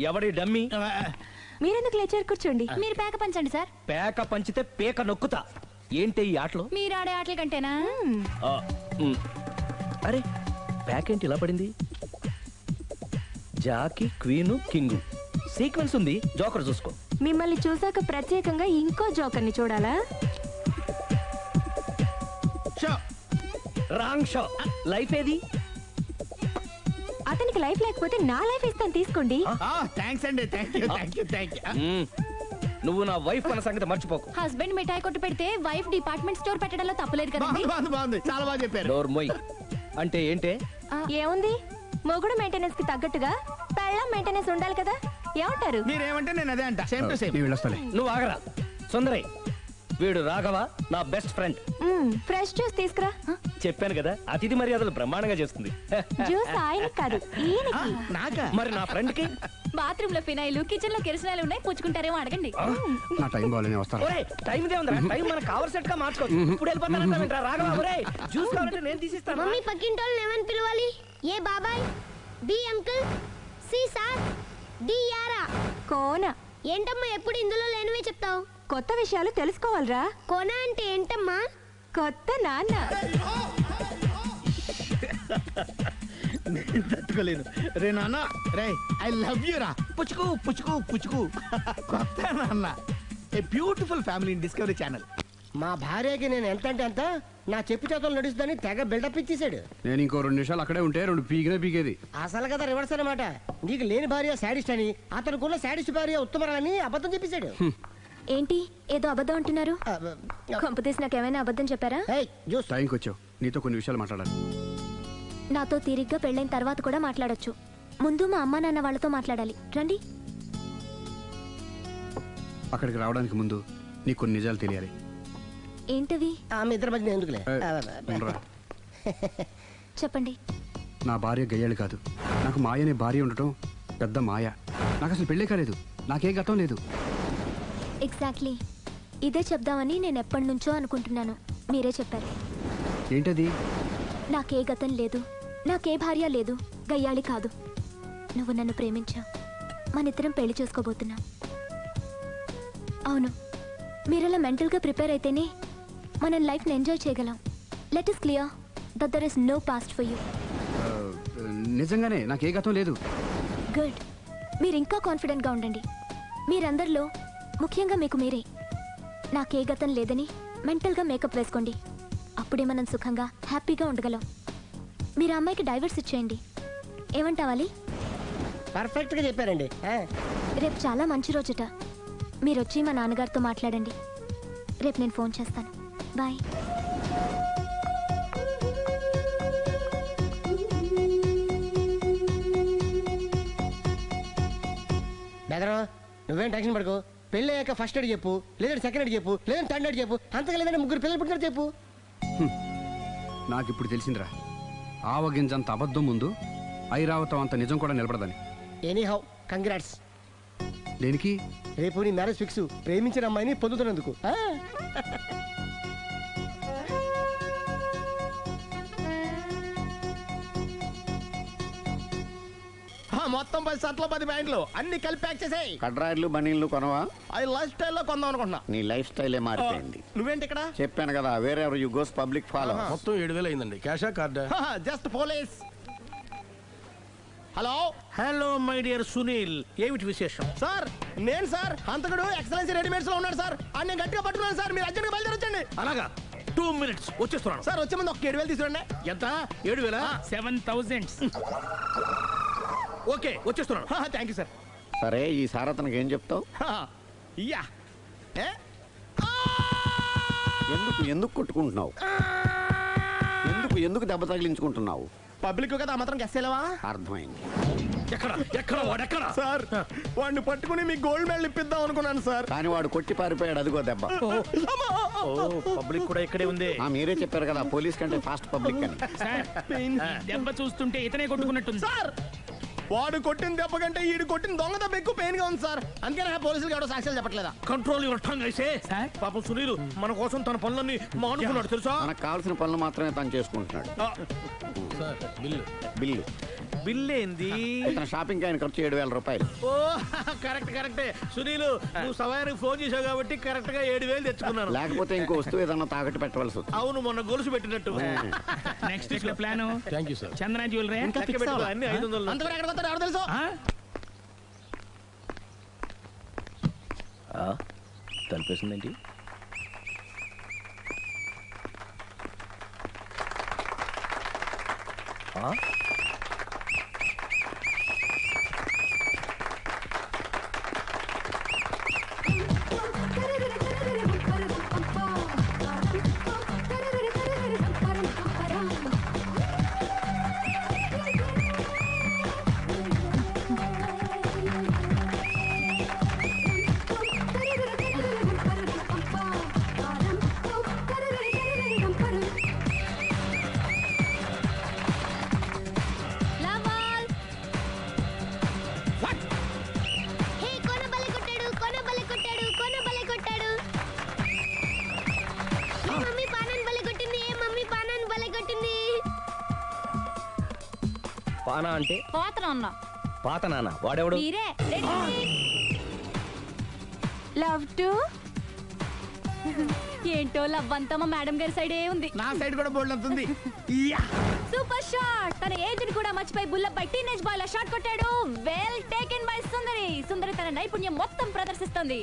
ఎవడి డమ్మి? మీరెందుకు లేచారు? కూర్చోండి. మీరు పేక పంచండి సార్. పేక పంచితే పేక నొక్కుతా. ఏంటి ఈ ఆటలు? మీరు ఆడే ఆటల కంటేనా? అరే, పేక ఏంటి ఇలా పడింది? జాకి, క్వీను, కింగు సీక్వెన్స్ ఉంది. జోకర్ చూసుకో. మిమ్మల్ని చూసాక ప్రత్యేకంగా ఇంకో జోకర్ని చూడాలా? Wrong show. లైఫ్ ఏది? అతనికి లైఫ్ లేకపోతే నా లైఫ్ ఇస్తాను, తీసుకోండి. థ్యాంక్స్ అండి. నువ్వు నా వైఫ్ అన్న సంగతి మర్చిపోకు. హస్బెండ్ మిఠాయి కొట్టు పెడితే వైఫ్ డిపార్ట్మెంట్ స్టోర్ పెట్టడంలో తప్పలేదు కదండి. బాగుంది, చాలా బాగా చెప్పారు. డోర్ మొయ్. అంటే ఏంటే? ఏముంది, మొగుడు మెయింటెనెన్స్ కి తగ్గట్టుగా పెళ్ళం మెయింటెనెన్స్ ఉండాలి కదా. ఏమంటారు? మీరేమంటే నేను అదే అంట. Same to same. నువ్వు ఆగరా. సుందరి, వీడు రాఘవ, నా బెస్ట్ ఫ్రెండ్. ఫ్రెష్ జ్యూస్ తీసుకురా. చెప్పాను కదా, అతిథి మర్యాదలు బ్రహ్మాండంగా చేస్తుంది. జ్యూస్ ఆయనకి కాదు, ఈయనకి. నాకా? మరి నా ఫ్రెండ్ కి? బాత్రూమ్ లో ఫినాయిల్, కిచెన్ లో కిరసనాయిలు ఉన్నాయి, పుచ్చుకుంటారేమో అడగండి. నా టైం బాగాలేని వస్తాను. టైం ఇదే ఉందా? టైం మనకు కావాల్సినట్టు గా మార్చుకోవచ్చు. ఇప్పుడు వెళ్ళిపోతానంటా రాఘవ. ఒరే, జ్యూస్ కావాలంటే నేను తీసిస్తాను. మమ్మీ పక్కింటోళ్ళని ఏమని పిలవాలి? ఏ బాబాయ్, B uncle, C sir, D యారా. కోన. ఏంటమ్మా ఎప్పుడు ఇందులో లేనివే చెప్తావు? కొత్త విషయాలు తెలుసుకోవాలరా. కోన అంటే ఏంటమ్మా? కొత్త నాన్న. నేను తట్టుకోలేను. రే నాన్న, రే ఐ లవ్ యూ రా. పుచ్చుకు పుచ్చుకు పుచ్చుకు. కొత్త నాన్న. A beautiful family in discovery channel. మా భార్యకి నేను ఎంత అంటే అంత నా చెప్పు చేతులు నడుస్తుందని తెగ బిల్డప్ ఇచ్చేసాడు. నేను ఇంకో 2 నిమిషాలు అక్కడే ఉంటే 2 పీకేది. అసలు కదా రివర్స్ అనమాట. నీకు లేని భార్య శాడిస్ట్ అని, అతనుకున్న శాడిస్ట్ భార్య ఉత్తమరాలని అబద్ధం చెప్పేశాడు. ఏంటి ఏదో అబద్ధం అంటున్నారు? కొంపతీసి నాకేమైనా అబద్ధం చెప్పారా? టైంకి వచ్చావు, నీతో కొన్ని విషయాలు మాట్లాడాలి. నాతో తీరిగ్గా పెళ్ళైన తర్వాత కూడా మాట్లాడొచ్చు. ముందు మా అమ్మా నాన్న వాళ్ళతో మాట్లాడాలి. రండి. అక్కడికి రావడానికి ముందు నీకు కొన్ని నిజాలు తెలియాలి. ఏంటవి? ఆమె ఇద్దరి మధ్య ఎందుకులే. చెప్పండి. నా భార్య గయ్యాళ్ళు కాదు. నాకు మాయ అనే భార్య ఉండటం పెద్ద మాయ. నాకు అసలు పెళ్ళే కాలేదు. నాకే గతం లేదు. ఎగ్జాక్ట్లీ ఇదే చెప్దామని నేను ఎప్పటి నుంచో అనుకుంటున్నాను. మీరే చెప్పారు. ఏంటది? నాకే గతం లేదు, నాకే భార్య లేదు, గయ్యాళి కాదు. నువ్వు నన్ను ప్రేమించావు, మనిద్దరం పెళ్లి చేసుకోబోతున్నాం. అవును, మీరలా మెంటల్గా ప్రిపేర్ అయితేనే మనం లైఫ్ని ఎంజాయ్ చేయగలం. Let us clear that there is no past for you. నిజంగానే నాకే గతం లేదు. గుడ్. మీరు ఇంకా కాన్ఫిడెంట్గా ఉండండి. మీరందరిలో ముఖ్యంగా మీకు మీరే. నాకే గతం లేదని మెంటల్గా మేకప్ వేసుకోండి. అప్పుడే మనం సుఖంగా హ్యాపీగా ఉండగలం. మీరు అమ్మాయికి డైవర్స్ ఇచ్చేయండి. ఏమంటావాలి? పర్ఫెక్ట్గా చెప్పారండి. రేపు చాలా మంచి రోజుట. మీరు వచ్చి మా నాన్నగారితో మాట్లాడండి. రేపు నేను ఫోన్ చేస్తాను. బాయ్. బెదరు, నువ్వేం టెన్షన్ పడుకో. పెళ్ళి అయ్యాక ఫస్ట్ ఎయిడ్ చెప్పు, లేదంటే సెకండ్ ఎయిడ్ చెప్పు, లేదంటే థర్డ్ ఎయిడ్ చెప్పు. అంతగా లేదంటే 3 పిల్లలు పుట్టినట్టు చెప్పు. నాకు ఇప్పుడు తెలిసిందిరా, ఆవగింజంత అబద్ధం ముందు ఐరావతం అంత నిజం కూడా నిలబడదని. Anyhow congrats. దేనికి? రేపు నీ మ్యారేజ్ ఫిక్స్, ప్రేమించిన అమ్మాయిని పొందుతున్నందుకు. మొత్తం 10 షర్ట్లు 10 ప్యాంట్లు అన్ని కలిపి ప్యాక్ చేసేయ్. కడ్రాయిలు బనీళ్లు కొనవా? అవి లైఫ్ స్టైల్లో కొందాం అనుకుంటున్నా. నీ లైఫ్ స్టైలే మారిపోయింది. నువ్వేంటి ఇక్కడ? చెప్పాను కదా, వేరే ఎవరు యు గోస్ పబ్లిక్ ఫాలో. మొత్తం 7,000 అయిందండి. క్యాషా కార్డా? Just police. Hello hello my dear Sunil, ఏమిటి విశేషం? సార్ నేను సార్ హంతకుడు ఎక్సలెన్సీ రెడీమేడ్స్ లో ఉన్నాడు సార్. నేను గట్టిగా పట్టుకున్నాను సార్. మీరు అర్జెంట్గా బయలుదేరొచ్చండి. అలాగా 2 minutes వచ్చేస్తున్నాను. సార్ వచ్చే ముందు ఒక 7,000 తీసుకురండి. ఎంత? 7,000? 7,000. ఓకే వచ్చేస్తున్నాను. Thank you sir. సరే ఈ సారతనకి ఏం చెప్తావు? యా ఎందుకు ఎందుకు కొట్టుకుంటున్నావు? ఎందుకు దెబ్బ తగిలించుకుంటున్నావు? పబ్లిక్ కదా మాత్రం గెస్సేలేవా? అర్థమైంది. ఎక్కడ సార్ వాడిని పట్టుకుని మీ గోల్డ్ మెడల్ ఇప్పిద్దాం అనుకున్నాను సార్. కానీ వాడు కొట్టి పారిపోయాడు. అదిగో దెబ్బ. పబ్లిక్ కూడా ఇక్కడే ఉంది. మీరే చెప్పారు కదా పోలీస్ కంటే ఫాస్ట్ పబ్లిక్ అని. దెబ్బ చూస్తుంటే ఇతనే కొట్టుకున్నట్టుంది సార్. వాడు కొట్టిన దెబ్బ కంటే ఈడు కొట్టిన దొంగ దెబ్బ ఎక్కువ పెయిన్ గా ఉంది సార్. అందుకని పోలీసులు ఎవడో సాక్ష్యాలు చెప్పట్లేదా? కంట్రోల్ యువర్ టంగ్ అయితే. పాపం సునీల్ మన కోసం తన పనులన్నీ మానుకున్నాడు తెలుసా? మనకు కావాల్సిన పనులు మాత్రమే తను చేసుకుంటున్నాడు. బిల్లు ఏంది? ఇతను షాపింగ్ ఆయన ఖర్చు 7,000 రూపాయలు. ఓ కరెక్టే సునీల్, నువ్వు సమయానికి ఫోన్ చేసావు కాబట్టి కరెక్ట్ గా 7,000 తెచ్చుకున్నాను. లేకపోతే ఇంకో వస్తువు ఏదన్నా తాకట్టు పెట్టవలసి వస్తుంది. అవును మొన్న గొలుసు పెట్టినట్టు. నెక్స్ట్ వీక్ లో plan. Thank you sir. Chandana jewellery అన్ని 500. అంతవరకు ఎక్కడ పోతాడు ఎవరు తెలుసు? తలిపేసిందేంటి? పానా అంటే పాత నాన్న వాడెవడు? లవ్ టు ఏంటో లవ్ అంతా మా మేడం గారి సైడే ఉంది. నా సైడ్ కూడా బోల్డ్ అవుతుంది. Super shot. తన ఏజ్ కూడా మర్చిపోయి బుల్లపై టీనేజ్ బాయ్ లా షాట్ కొట్టాడు. వెల్ టేకెన్ బై సుందరి తన నైపుణ్యం మొత్తం ప్రదర్శిస్తుంది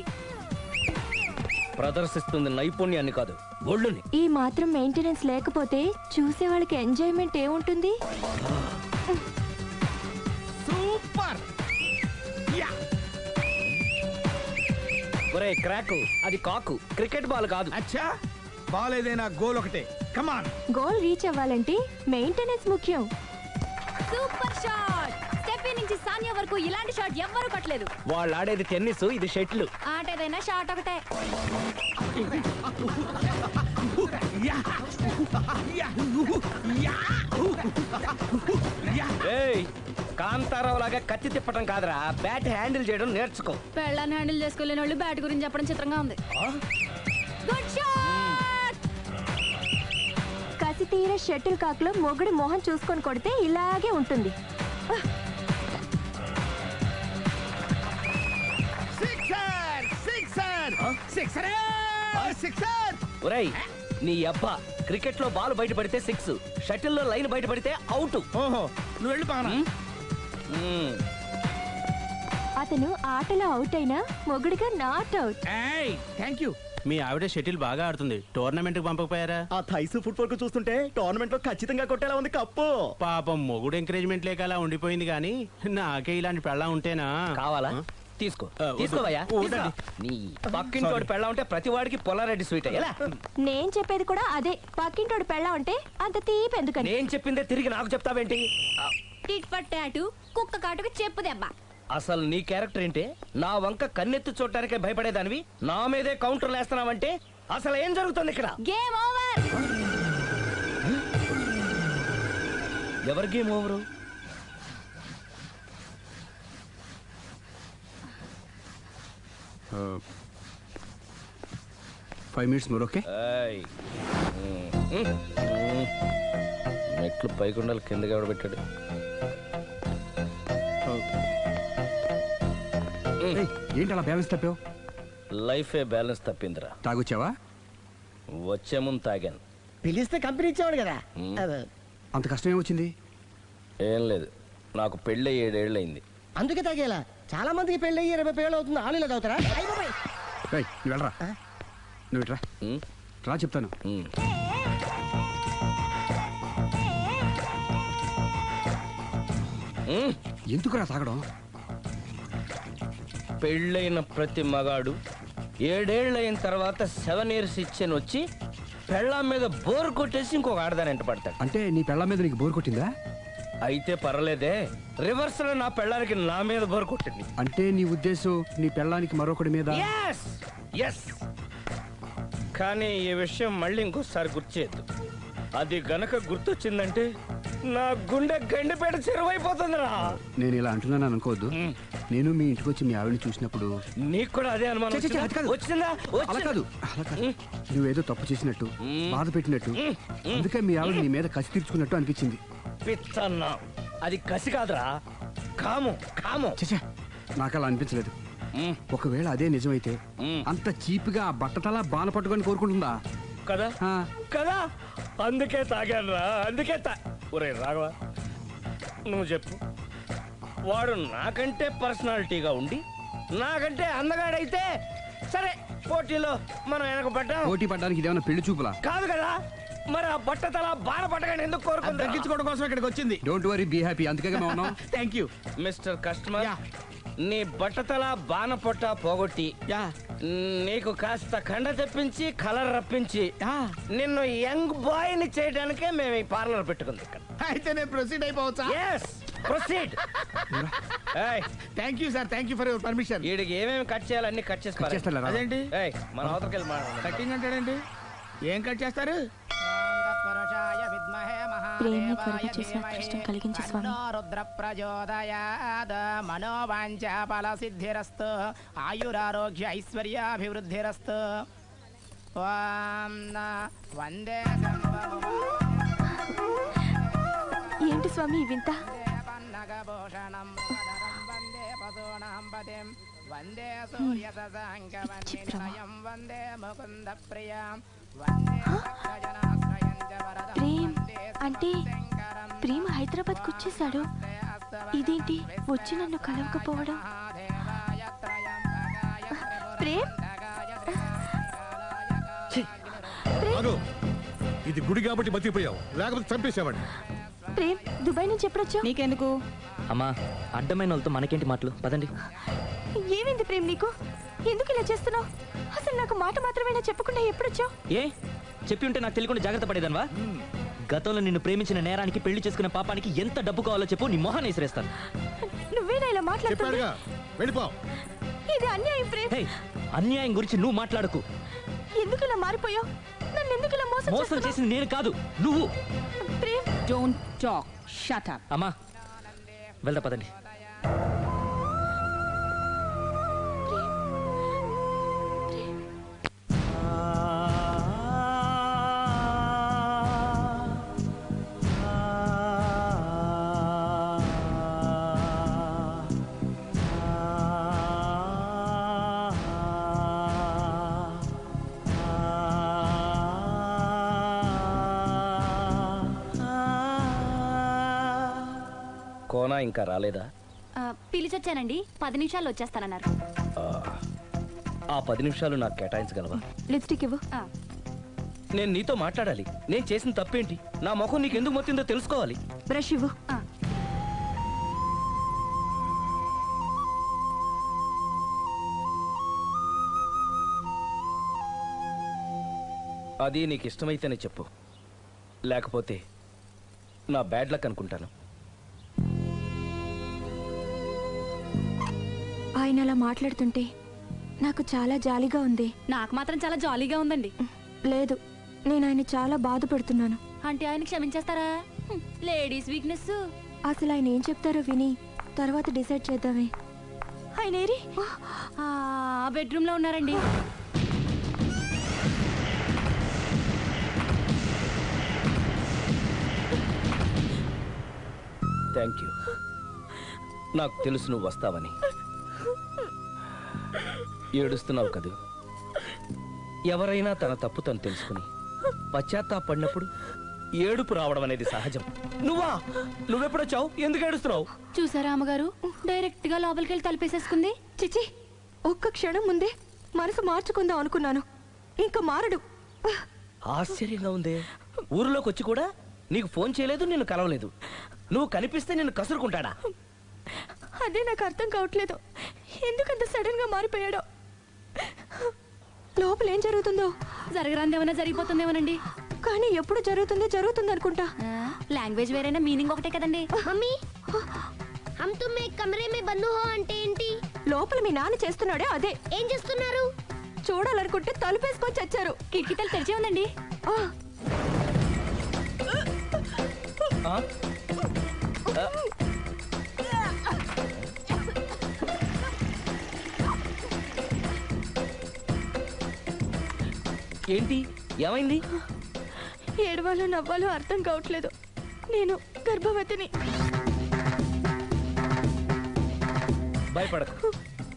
నైపుణ్యాన్ని కాదు, ఒళ్ళుని. ఈ మాత్రం మెయింటెనెన్స్ లేకపోతే చూసే వాళ్ళకి ఎంజాయ్మెంట్ ఏముంటుంది? సూపర్. ఒరే క్రాక్, అది కాకు, క్రికెట్ బాల్ కాదు. అచ్చా, బాల్ ఏదైనా గోల్ ఒకటే. కమాన్. గోల్ రీచ్ అవ్వాలంటే మెయింటెనెన్స్ ముఖ్యం. Super shot. స్టెఫీ నుంచి సానియా వరకు ఇలాంటి షాట్ ఎవ్వరూ కొట్టలేదు. వాళ్ళు ఆడేది టెన్నిస్, ఇది షటిల్. ఆట ఏదైనా షాట్ ఒకటే. కాంతారావు లాగా కత్తి తిప్పటం కాదురా, బ్యాట్ హ్యాండిల్ చేయడం నేర్చుకో. పెళ్ళాన్ని హ్యాండిల్ చేసుకోలేని వాళ్ళు బ్యాట్ గురించి చెప్పడం చిత్రంగా ఉంది. Good shot. కసి తీర షటిల్ కాక్ లో మొగుడి మొహం చూసుకొని కొడితే ఇలాగే ఉంటుంది. ఒరేయ్ నీ అబ్బా, క్రికెట్ లో బాల్ బయట పడితే 6, షటిల్ లో లైన్ బయట పడితే అవుట్. ఓహో, నువ్వు వెళ్ళి పానా. అతను ఆటలో అవుట్ అయినా మొగుడిగా నాట్ అవుట్. Thank you. మీ ఆవిడ షటిల్ బాగా ఆడుతుంది, టోర్నమెంట్ కి పంపకపోయారా? ఆ థైస్ ఫుట్బాల్ కు చూస్తుంటే టోర్నమెంట్ లో ఖచ్చితంగా కొట్టేలా ఉంది కప్పు. పాపం మొగుడు ఎంకరేజ్మెంట్ లేక అలా ఉండిపోయింది, కానీ నాకే ఇలాంటి పెళ్ళ ఉంటేనా. కావాలా? తీసుకో తీసుకోవయ్యా. నీ పక్కింటోడు పెళ్ళ ఉంటే ప్రతి వాడికి పొలారెడ్డి స్వీట్ అయ్యా. నేను చెప్పేది కూడా అదే. పక్కింటోడు పెళ్ళ ఉంటే అంత తీపి ఎందుకని? నేను చెప్పిందే తిరిగి నాకు చెప్తావేంటి? టిట్ ఫర్ టాటూ, కుక్క కాటుకు చెప్పు దెబ్బ. అసలు నీ క్యారెక్టర్ ఏంటి? నా వంక కన్నెత్తి చూడటానికే భయపడేదానివి నా మీదే కౌంటర్లు వేస్తున్నావంటే అసలు ఏం జరుగుతుంది ఇక్కడ? Game over. ఎవరి game over? 5 minutes more, okay? మెట్లు పైకుండాలి కిందకి ఎవడ పెట్టాడు. ఏంటి అలా బ్యాలెన్స్ తప్పావు? లైఫే బ్యాలెన్స్ తప్పిందిరా. తాగొచ్చావా? వచ్చే ముందు తాగాను. పిలిస్తే కంపెనీ ఇచ్చేవాడు కదా. అంత కష్టం ఏమొచ్చింది? ఏం లేదు, నాకు పెళ్ళి 7 ఏళ్ళు అయింది. అందుకే తాగేలా. చాలా మందికి పెళ్ళి 20 ఏళ్ళు అవుతుంది. ఆలు ఇలా తాగుతారా? నువ్వు వెళ్ళరా, నువ్వు ఇట్రా రా చెప్తాను. ఎందుకురా తాగడం? పెళ్ళైన ప్రతి మగాడు 7 ఏళ్ళు అయిన తర్వాత 7 years ఇచ్చాను వచ్చి పెళ్ళాం మీద బోర్ కొట్టేసి ఇంకొక ఆడదాని ఎంట పడతాడు. అంటే నీ పెళ్ళాం మీద నీకు బోర్ కొట్టిందా? అయితే పర్లేదే, రివర్స్ లో నా పెళ్ళానికి నా మీద బోర్ కొట్టింది. అంటే నీ ఉద్దేశం నీ పెళ్ళానికి మరొకటి మీద? కానీ ఈ విషయం మళ్ళీ ఇంకోసారి గుర్తు చేయొద్దు. అది గనక గుర్తొచ్చిందంటే నా గుండె గండిపేట చెరువైపోతుందిరా. నేను ఇలా అంటున్నాను అనుకోవద్దు. నేను మీ ఇంటికి వచ్చి మీ ఆవిడని చూసినప్పుడు నీకు కూడా అదే అనుమానం వచ్చిందా? అలా కాదు, నువ్వేదో తప్పు చేసినట్టు, బాధ పెట్టినట్టు, అందుకే మీ ఆవిడ నీ మీద కసి తీర్చుకున్నట్టు అనిపించింది. పిచ్చన్నా, అది కసి కాదురా, కాము కాము. నాకు అలా అనిపించలేదు. ఒకవేళ అదే నిజమైతే అంత చీప్గా ఆ బట్టతలా బాణ పట్టుకొని కోరుకుంటుందా కదా? కదా, అందుకే తాగాను రా, అందుకే ఒరే రాఘవ, నువ్వు చెప్పు, వాడు నాకంటే పర్సనాలిటీగా ఉండి నాకంటే అందగాడైతే సరే, పోటీలో మనం వెనక పడ్డాం. పోటీ పడ్డానికి ఇదేమన్నా పెళ్లి చూపులా? కాదు కదా, మరి ఆ బట్టతల బాణ పట్టగానే ఎందుకు కోరుకుంది? తగ్గించుకోవడం కోసం ఇక్కడికి వచ్చింది. Don't worry, be happy. అందుకే మేము ఉన్నాం. Thank you mister customer. నీ బట్టతల బాణ పొట్ట పోగొట్టి నీకు కాస్త కండ తెప్పించి కలర్ రప్పించి నిన్ను యంగ్ బాయ్ ని చేయడానికే మేము ఈ పార్లర్ పెట్టుకుంది ఇక్కడ. అయితే నేను ప్రొసీడ్ అయిపోవచ్చా? Proceed. Thank you sir, thank you for your permission. వీడికి ఏమేమి కట్ చేయాలి అన్ని కట్ చేసి అదేంటి మన అవతలకి వెళ్ళి మాట్లాడాలి. కటింగ్ అంటాడండి? ఏం కట్ చేస్తారు? ప్రేమ కలుగు చేసిన కష్టం కలిగించే స్వామి. రుద్ర ప్రచోదయాద్ మనోవాంఛ ఫల సిద్ధిరస్తు ఆయురారోగ్య ఐశ్వర్యాభివృద్ధిరస్తు. వందే ఏంటి స్వామి వింత? పన్నగభూషణం వందే పశూనాం పతిం వందే సూర్య శశాంకవన్నిలయం వందే ముకుంద ప్రియం వందే భక్తజనాశ్రయం చ వరదం. ప్రేమ్ అంటే ప్రేమ హైదరాబాద్కి వచ్చేసాడు. ఇదేంటి వచ్చి నన్ను కలవకపోవడం? ప్రేమ్, ఇది గుడి కాబట్టి బతికిపోయావు, లేకపోతే చంపేసేవాడిని. ప్రేమ్, దుబాయ్ నుంచి ఎప్పుడొచ్చా? నీకెందుకు? అమ్మా, అడ్డమైన వాళ్ళతో మనకేంటి మాటలు, పదండి. ఏమైంది ప్రేమ్ నీకు? ఎందుకు ఇలా చేస్తున్నావు? అసలు నాకు మాట మాత్రమేనా చెప్పకుండా ఎప్పుడొచ్చావు? ఏ చెప్పి ఉంటే నాకు తెలియకుండా జాగ్రత్త పడేదన్వా? గతంలో నిన్ను ప్రేమించిన నేరానికి, పెళ్లి చేసుకున్న పాపానికి ఎంత డబ్బు కావాలో చెప్పు, నీ మొహాన్ని విసిరేస్తాను. నువ్వేనా ఇలా మాట్లాడుతున్నావు? ఇది అన్యాయం ప్రేమ్. అన్యాయం గురించి నువ్వు మాట్లాడకు. ఎందుకు ఇలా మారిపోయావు? నన్ను ఎందుకు ఇలా మోసం చేసింది నేను కాదు, నువ్వు. Prem, don't talk, shut up. అమ్మా వెళ్దా, పదండి. కోనా ఇంకా రాలేదా? పిలిచొచ్చానండి, 10 నిమిషాల్లో వచ్చేస్తానన్నారు. ఆ 10 నిమిషాలు నాకు కేటాయించగలవా? లిప్స్టిక్ ఇవ్వు. నేను నీతో మాట్లాడాలి. నేను చేసిన తప్పేంటి, నా ముఖం నీకు ఎందుకు మొత్తిందో తెలుసుకోవాలి. బ్రష్ ఇవ్వు. అది నీకు ఇష్టమైతేనే చెప్పు, లేకపోతే నా బ్యాడ్ లక్ అనుకుంటాను. ఆయన అలా మాట్లాడుతుంటే నాకు చాలా జాలీగా ఉంది. నాకు మాత్రం చాలా జాలీగా ఉందండి. లేదు, నేను ఆయన చాలా బాధపడుతున్నాను. అంటే ఆయన క్షమించేస్తారా? Ladies weakness. అసలు ఆయన ఏం చెప్తారో విని తర్వాత డిసైడ్ చేద్దామే. ఆయన ఏరి బెడ్రూమ్ లో ఉన్నారండి. Thank you. నాకు తెలుసు నువ్వు వస్తావని. ఏడుస్తున్నావు కదూ. ఎవరైనా తన తప్పు తను తెలుసుకుని పశ్చాత్తాపడినప్పుడు ఏడుపు రావడం అనేది సహజం. నువ్వెప్పుడొచ్చావు? ఎందుకు ఏడుస్తున్నావు? చూసారా అమ్మగారు, డైరెక్ట్ గా లోపలికి వెళ్ళి తలుపేసేసుకుంది. చిచి, ఒక్క క్షణం ముందే మనసు మార్చుకుందాం అనుకున్నాను. ఇంకా మారడు. ఆశ్చర్యంగా ఉందే. ఊరిలోకి వచ్చి కూడా నీకు ఫోన్ చేయలేదు, నిన్ను కలవలేదు. నువ్వు కనిపిస్తే నిన్ను కసురుకుంటాడా? అదే నాకు అర్థం కావట్లేదు. ఎందుకంత సడన్ గా మారిపోయాడో. లోపల ఏం జరుగుతుందో. జరగరాందేమన్నా జరిగిపోతుందేమోనండి. కానీ ఎప్పుడు జరుగుతుంది అనుకుంటా. లాంగ్వేజ్ వేరైనా మీనింగ్ ఒకటే కదండి. మమ్మీ హమ్ తుమ్ ఏక్ కమరే మే బంద్ హో అంటే ఏంటి? లోపల మీ నాన్న చేస్తున్నాడే అదే. ఏం చేస్తున్నారు? చూడాలనుకుంటే తలుపేసుకొని చచ్చారు. కిటికీ తలుపు తెరిచే ఉందండి. ఏంటి? ఏమైంది? ఏడవాలో నవ్వాలో అర్థం కావట్లేదు. నేను గర్భవతిని. భయపడకు,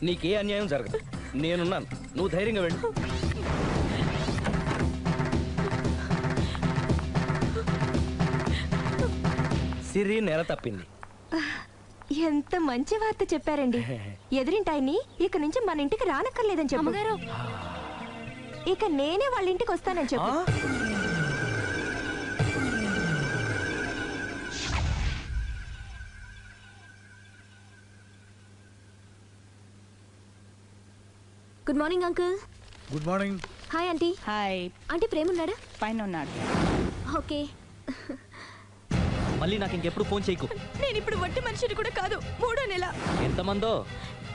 నీకే అన్యాయం జరగదు. నేనున్నాను, నువ్వు ధైర్యంగా వెళ్ళు. సిరి నెల తప్పింది. ఎంత మంచి వార్త చెప్పారండి. ఎదురింటాయని ఇక నుంచి మన ఇంటికి రానక్కర్లేదని చెప్పు. ఇక నేనే వాళ్ళ ఇంటికి వస్తానని చెప్పు. Good morning uncle. Good morning. Hi aunty. Hi. Aunty ప్రేమ ఉన్నాడా? పైన ఉన్నాడు. ఓకే. మళ్ళీ నాకు ఇంకెప్పుడు ఫోన్ చేయకు. నేను ఇప్పుడు వట్టి మనిషిని కూడా కాదు. 3వ నెల. ఎంతమందో?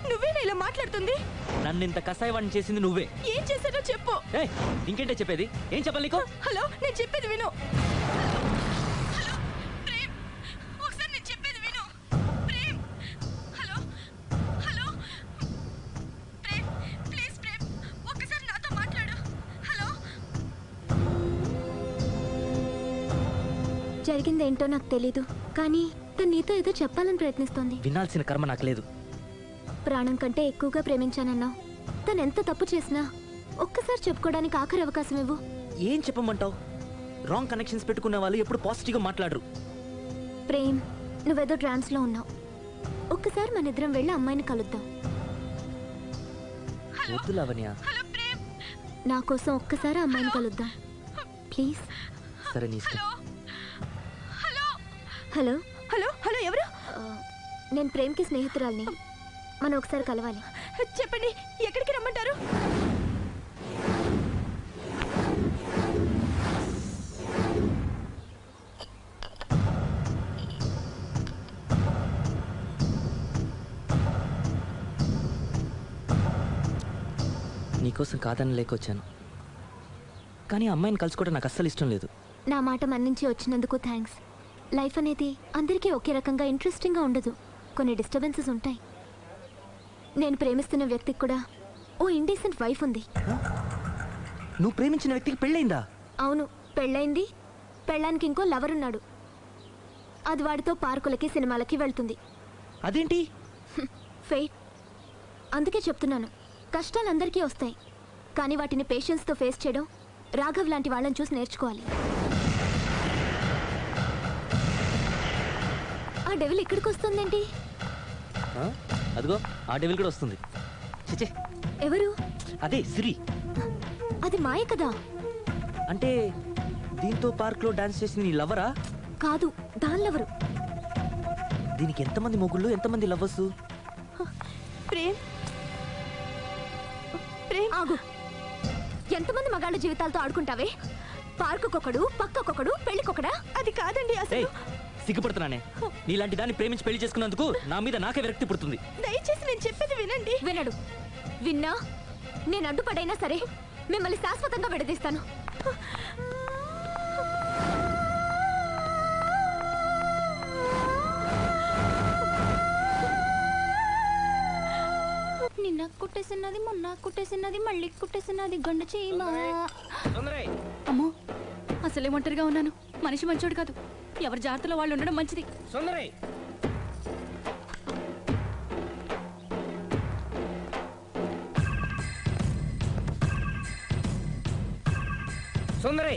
నువ్వేనా ఇలా మాట్లాడుతుంది? నన్ను ఇంత కసాయవాడిని చేసింది నువ్వే. ఏం చేశానో చెప్పు. ఇంకేంటే చెప్పేది? ఏం చెప్పాలి నీకు? హలో, నేను చెప్పేది విను. హలో ప్రేమ్, ఒకసారి నేను చెప్పేది విను. Prem, hello hello Prem, please Prem, ఒక్కసారి నాతో మాట్లాడు. హలో. జరిగిందేంటో నాకు తెలీదు, కానీ తను నీతో ఏదో చెప్పాలని ప్రయత్నిస్తోంది. వినాల్సిన కర్మ నాకు లేదు. ప్రాణం కంటే ఎక్కువగా ప్రేమించానన్నావు. తను ఎంత తప్పు చేసినా ఒక్కసారి చెప్పుకోవడానికి ఆఖరి అవకాశం ఇవ్వు. ఏం చెప్పమంటావు? రాంగ్ కనెక్షన్స్ పెట్టుకున్న వాళ్ళు ఎప్పుడు పాజిటివ్గా మాట్లాడరు. ప్రేమ్, నువ్వేదో ట్రాన్స్ లో ఉన్నావు. ఒక్కసారి మన ఇద్దరం వెళ్ళి అమ్మాయిని కలుద్దాం. వద్దు లావణ్య. నా కోసం ఒక్కసారి అమ్మాయిని కలుద్దాం ప్లీజ్. సరే నీ ఇష్టం. హలో హలో హలో ఎవరు? నేను ప్రేమ్కి స్నేహితురాల్ని. మనం ఒకసారి కలవాలి. చెప్పండి, ఎక్కడికి రమ్మంటారు? నీకోసం కాదని లేకొచ్చాను, కానీ అమ్మాయిని కలుసుకోవడం నాకు అస్సలు ఇష్టం లేదు. నా మాట మన్నించి వచ్చినందుకు థ్యాంక్స్. లైఫ్ అనేది అందరికీ ఒకే రకంగా ఇంట్రెస్టింగ్గా ఉండదు. కొన్ని డిస్టర్బెన్సెస్ ఉంటాయి. నేను ప్రేమిస్తున్న వ్యక్తికి కూడా ఓ ఇండీసెంట్ వైఫ్ ఉంది. నువ్వు ప్రేమించిన వ్యక్తికి పెళ్ళైందా? అవును, పెళ్ళైంది. పెళ్ళానికి ఇంకో లవర్ ఉన్నాడు. అది వాడితో పార్కులకి సినిమాలకి వెళ్తుంది. అదేంటి? ఫెయిట్. అందుకే చెప్తున్నాను, కష్టాలు అందరికీ వస్తాయి, కానీ వాటిని పేషెన్స్తో ఫేస్ చేయడం రాఘవ్ లాంటి వాళ్ళని చూసి నేర్చుకోవాలి. ఆ డెవిల్ ఇక్కడికి వస్తుందేంటి? అదిగో ఆ డెవిల్ కూడా వస్తుంది. చిచే, ఎవరు? అదే సిరి. అది మాయ కదా. అంటే దీంతో పార్క్ లో డాన్స్ చేసిన నీ లవరా? కాదు, దాని లవరు. దీనికి ఎంతమంది మొగుళ్ళు, ఎంతమంది లవర్స్? ప్రేమ్, ప్రేమ్ ఆగు. ఎంతమంది మగాళ్ళ జీవితాలతో ఆడుకుంటావే? పార్కుకొకడు, పక్కకొకడు, పెళ్లికొకడా? అది కాదండి అసలు. సిగ్గుపడుతున్నానే. నీలాంటి దాన్ని ప్రేమించి పెళ్లి చేసుకున్నందుకు నా మీద నాకే విరక్తి పుడుతుంది. దయచేసి నేను చెప్పేది వినండి. వినడు. విన్నా నేను అడ్డుపడైనా సరే మిమ్మల్ని శాశ్వతంగా విడదీస్తాను. కుట్టేసినది మొన్న కుట్టేసినది మళ్ళీ కుట్టేసినది గండు చీమ. సుందరి అమ్మో అసలే ఒంటరిగా ఉన్నాను. మనిషి మంచోడు కాదు. ఎవరి జాగ్రత్తలో వాళ్ళు ఉండడం మంచిది. సుందరి సుందరి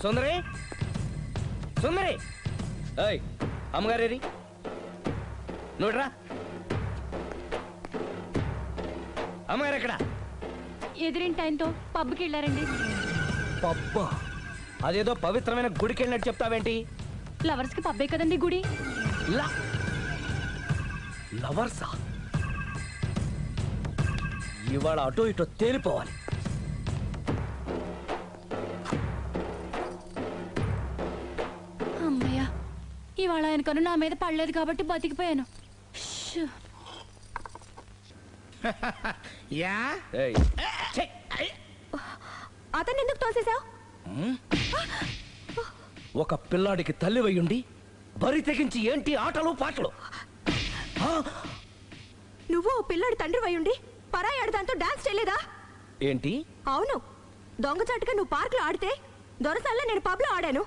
సుందరి సుందరి ఏయ్ అమ్మగారేరి నువ్వురా అమ్మగారు ఎక్కడ? ఎదిరింటి ఆయనతో పబ్కి వెళ్ళారండి. పబ్బా అదేదో పవిత్రమైన గుడికి వెళ్ళినట్టు చెప్తావేంటి? లవర్స్ కి పబ్బే కదండి గుడి. లవర్సా? ఇవాళ అటో ఇటో తేలిపోవాలి. అమ్మయ్య ఇవాళ ఆయన కను నా మీద పడలేదు కాబట్టి బతికిపోయాను. అతన్ని ఎందుకు తోసేశావు? ఒక పిల్లాడికి తల్లి వయ్యుండి బరి తెగించి ఏంటి ఆటలు పాటలు? నువ్వు ఓ పిల్లాడి తండ్రి వయ్యుండి పరాయి దాంతో డాన్స్ చేయలేదా? ఏంటి? అవును, దొంగచాటుగా నువ్వు పార్క్ లో ఆడితే దొరసల్లా నేను పబ్ లో ఆడాను.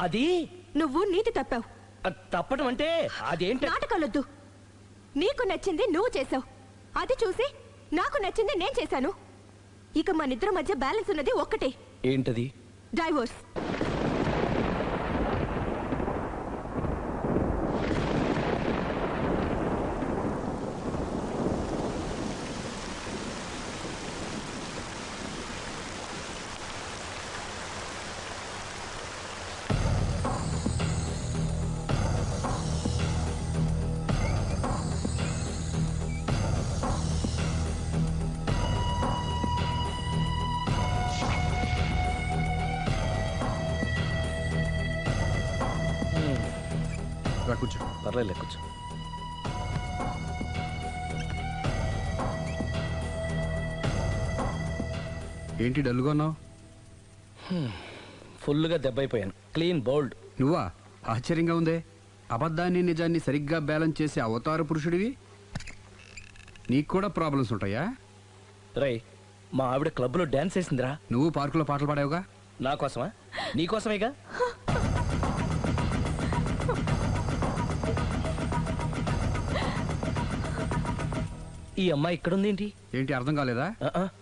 అది నువ్వు నీతి తప్పావు. తప్పడం అంటే అదేంటి? నాటకాలొద్దు. నీకు నచ్చింది నువ్వు చేసావు, అది చూసి నాకు నచ్చింది నేను చేశాను. ఇక మన ఇద్దరి మధ్య బ్యాలెన్స్ ఉన్నది ఒక్కటే. ఏంటది? డైవోర్స్. కూర్చో. పర్లేదు కూర్చో. ఏంటి డల్గా ఉన్నావు? ఫుల్గా దెబ్బైపోయాను. Clean bowled. నువ్వా? ఆశ్చర్యంగా ఉందే. అబద్ధాన్ని నిజాన్ని సరిగ్గా బ్యాలెన్స్ చేసే అవతార పురుషుడివి. నీకు కూడా ప్రాబ్లమ్స్ ఉంటాయా? రై మా ఆవిడ క్లబ్లో డాన్స్ వేసిందిరా. నువ్వు పార్కులో పాటలు పాడావుగా? నా కోసమా? నీకోసమేగా. ఈ అమ్మాయి ఇక్కడుంది ఏంటి? ఏంటి అర్థం కాలేదా?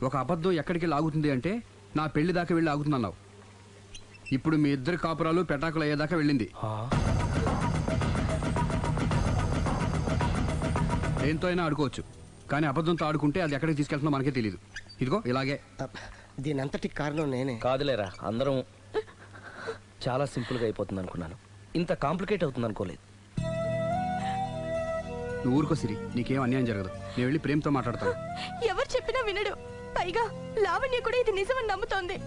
ఒక అబద్ధం ఎక్కడికి లాగుతుంది అంటే నా పెళ్లి దాకా వెళ్ళి ఆగుతుందన్నావు. ఇప్పుడు మీ ఇద్దరు కాపురాలు పెటాకులు అయ్యేదాకా వెళ్ళింది. దేంతో అయినా ఆడుకోవచ్చు, కానీ అబద్ధంతో ఆడుకుంటే అది ఎక్కడికి తీసుకెళ్తుందో మనకే తెలియదు. ఇదిగో ఇలాగే. దీని అంతటి కారణం నేనే. కాదులేరా, అందరం చాలా సింపుల్గా అయిపోతుంది అనుకున్నాను. ఇంత కాంప్లికేట్ అవుతుంది అనుకోలేదు. నువ్వు ఊరుకో సిరి, నీకేం అన్యాయం జరగదు. నేను వెళ్ళి ప్రేమతో మాట్లాడతాను. ఎవరు చెప్పినా వినడు. పైగా లావణ్య కూడా ఇది నిజమని నమ్ముతోంది.